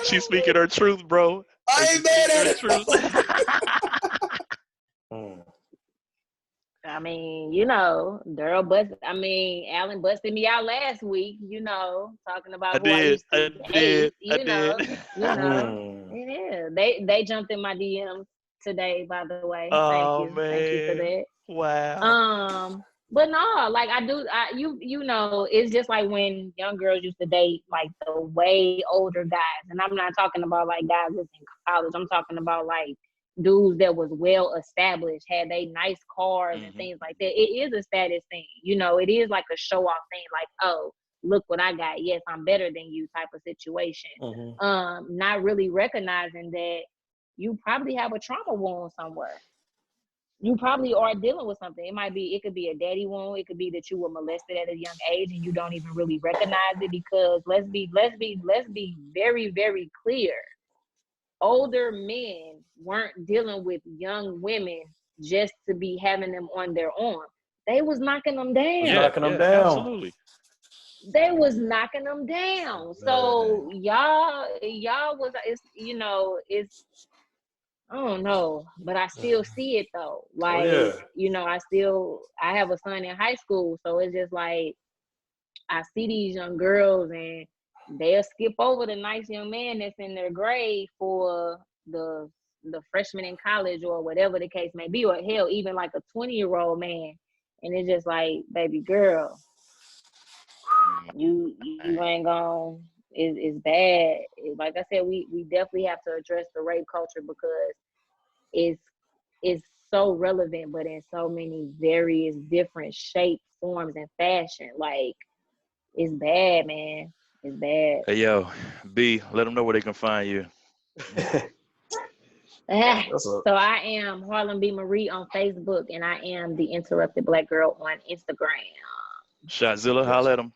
She's speaking her truth, bro. I ain't mad at it. I mean, Daryl busted. I mean, Alan busted me out last week. Talking about I used to hate. Yeah, they jumped in my DMs today. By the way, oh, thank you, man. thank you for that. Wow. But no, like I do. It's just like when young girls used to date like the way older guys, and I'm not talking about like guys that's in college. I'm talking about like dudes that was well established, had they nice cars and things like that. It is a status thing, it is like a show off thing, like, oh, look what I got, yes, I'm better than you type of situation. Not really recognizing that you probably have a trauma wound somewhere. You probably are dealing with something. It could be a daddy wound. It could be that you were molested at a young age and you don't even really recognize it, because let's be very, very clear. Older men weren't dealing with young women just to be having them on their arm. They was knocking them down. Yeah, absolutely. they was knocking them down. So y'all was, it's, it's, I don't know, but I still see it though. Like, I have a son in high school, so it's just like I see these young girls and they'll skip over the nice young man that's in their grade for the freshman in college or whatever the case may be, or hell, even like a 20-year-old man. And it's just like, baby girl, you ain't gonna, it's bad. Like I said, we definitely have to address the rape culture because it's so relevant, but in so many various different shapes, forms, and fashion. Like, it's bad, man. It's bad. Hey, yo, B, let them know where they can find you. So I am Harlem B. Marie on Facebook, and I am the Interrupted Black Girl on Instagram. Shadzilla, holla at them.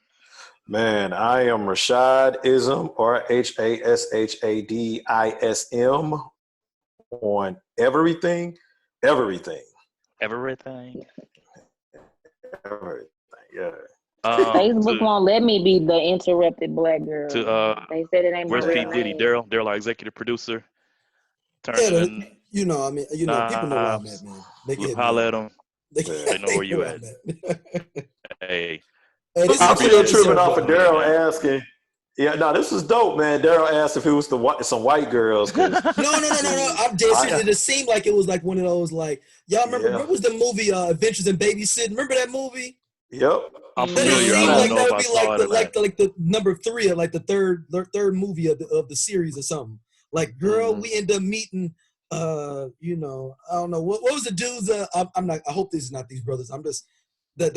Man, I am Rashad Ism, RHASHADISM, on everything. Yeah. Facebook won't let me be the Interrupted Black Girl. They said it ain't my where's real P. Diddy? name. Daryl, our executive producer. People know where I'm at, man. They can holla at them. They know where you at. Hey, I'm still tripping off of Daryl asking. Yeah, no, this was dope, man. Daryl asked if it was some white girls. No. I'm dead serious. It just seemed like it was like one of those, like, y'all remember? What was the movie Adventures in Babysitting? Remember that movie? Yep. I'm familiar. I don't know if I saw it. Like the number 3 or like the third movie of the series or something. Like, girl, we end up meeting. I don't know what was the dudes. I'm not. I hope this is not these brothers. I'm just that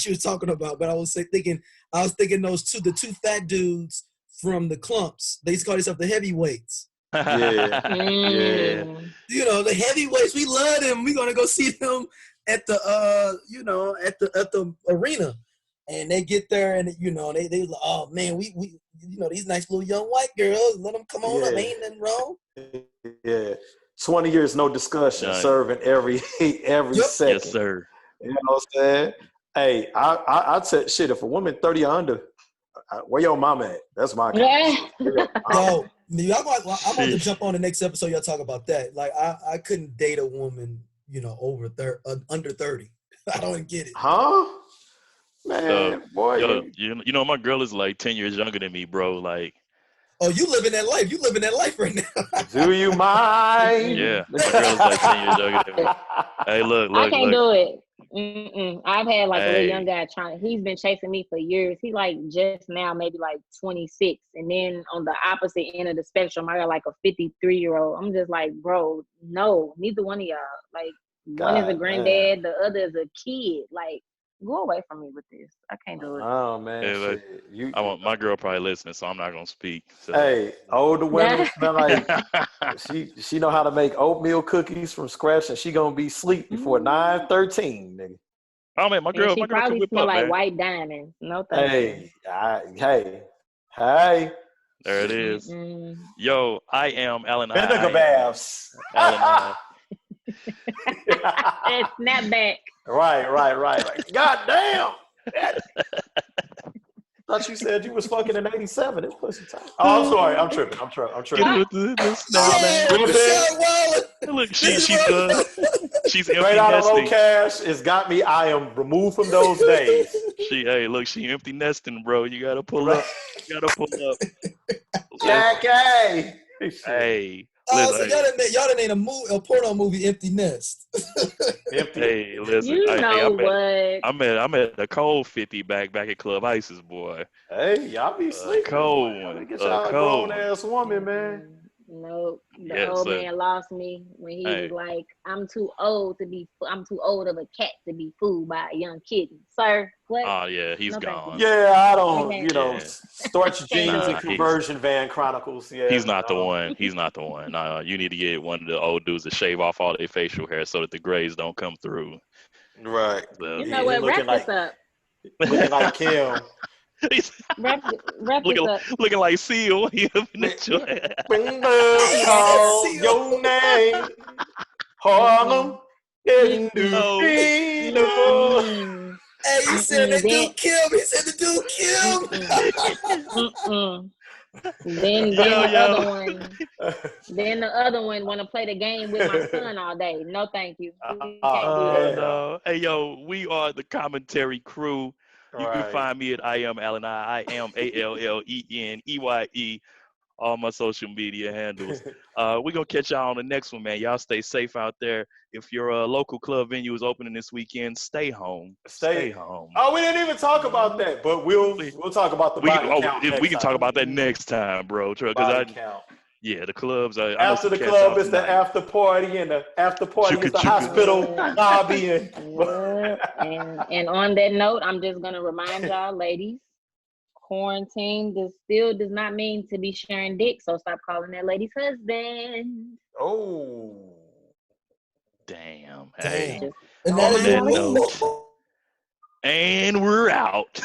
you was talking about. But I was thinking the two fat dudes from the Clumps. They used to call themselves the Heavyweights. Yeah. The Heavyweights. We love them. We're gonna go see them at the at the arena. And they get there, and they like, oh man, we these nice little young white girls, let them come on up, ain't nothing wrong. Yeah, 20 years, no discussion, serving every second. Yes, sir. You know what I'm saying? Hey, I said shit. If a woman 30 or under, where your mom at? That's my kind. Yo, I'm about to jump on the next episode. Y'all talk about that. Like, I couldn't date a woman, under 30. I don't get it. Huh? Man, boy. Yo, my girl is like 10 years younger than me, bro. Like, oh, you living that life. You living that life right now. Do you mind? Yeah, my girl is like 10 years younger than me. Hey, look. I can't do it. I've had like a little young guy he's been chasing me for years. He like just now maybe like 26. And then on the opposite end of the spectrum, I got like a 53-year-old. I'm just like, bro, no, neither one of y'all. Like, one is a granddad, the other is a kid. Like, go away from me with this. I can't do it. Oh man, hey, my girl probably listening, so I'm not gonna speak. So. Hey, older women smell like she know how to make oatmeal cookies from scratch, and she gonna be asleep before 9:13, nigga. Oh man, my girl probably can smell whip up, like man. white diamonds. No thank you. Hey. There it is. Yo, I am Alan. Vinegar baths. Alan. Snapback. Right. God damn. Thought you said you was fucking in 87. It's pussy time. Oh, I'm sorry. I'm tripping. Get with the snapback. Look, she's empty straight out of low nesting. cash. It's got me. I am removed from those days. She empty nesting, bro. You gotta pull up. Jackie. Hey. Oh, so y'all done ain't a porno movie, Empty Nest. Empty. Hey, listen. I'm at a cold 50 back at Club Isis, boy. Hey, y'all be sleeping. Cold one. Get y'all a grown ass woman, man. Nope. The old man lost me when he was like, I'm too old of a cat to be fooled by a young kitten. Sir, what? Oh, yeah, he's gone. Yeah, I don't, Starch Jeans and Conversion Van Chronicles. Yeah, he's not the one. He's not the one. No, you need to get one of the old dudes to shave off all their facial hair so that the grays don't come through. Right. So, you know what? Wrap this up. Looking like Kim. wrap this up. Looking like Seal. Bring call your name. Harlem. Hey, he said that dude Kim. He said the dude Kim. Then the other one want to play the game with my son all day. No, thank you. We can't do that. No. Hey, yo, we are the Commentary Crew. You can find me at I am Allen. I am ALLENEYE. All my social media handles. We're going to catch y'all on the next one, man. Y'all stay safe out there. If your local club venue is opening this weekend, stay home. Stay home. Oh, we didn't even talk about that, but we'll talk about the body count next we can time. talk about that next time, bro. Body count. Yeah, the clubs. After the club is the after party, and the after party is the hospital lobby. And on that note, I'm just going to remind y'all, ladies, quarantine still does not mean to be sharing dick, so stop calling that lady's husband. Oh, damn. Hey, And that is and we're out.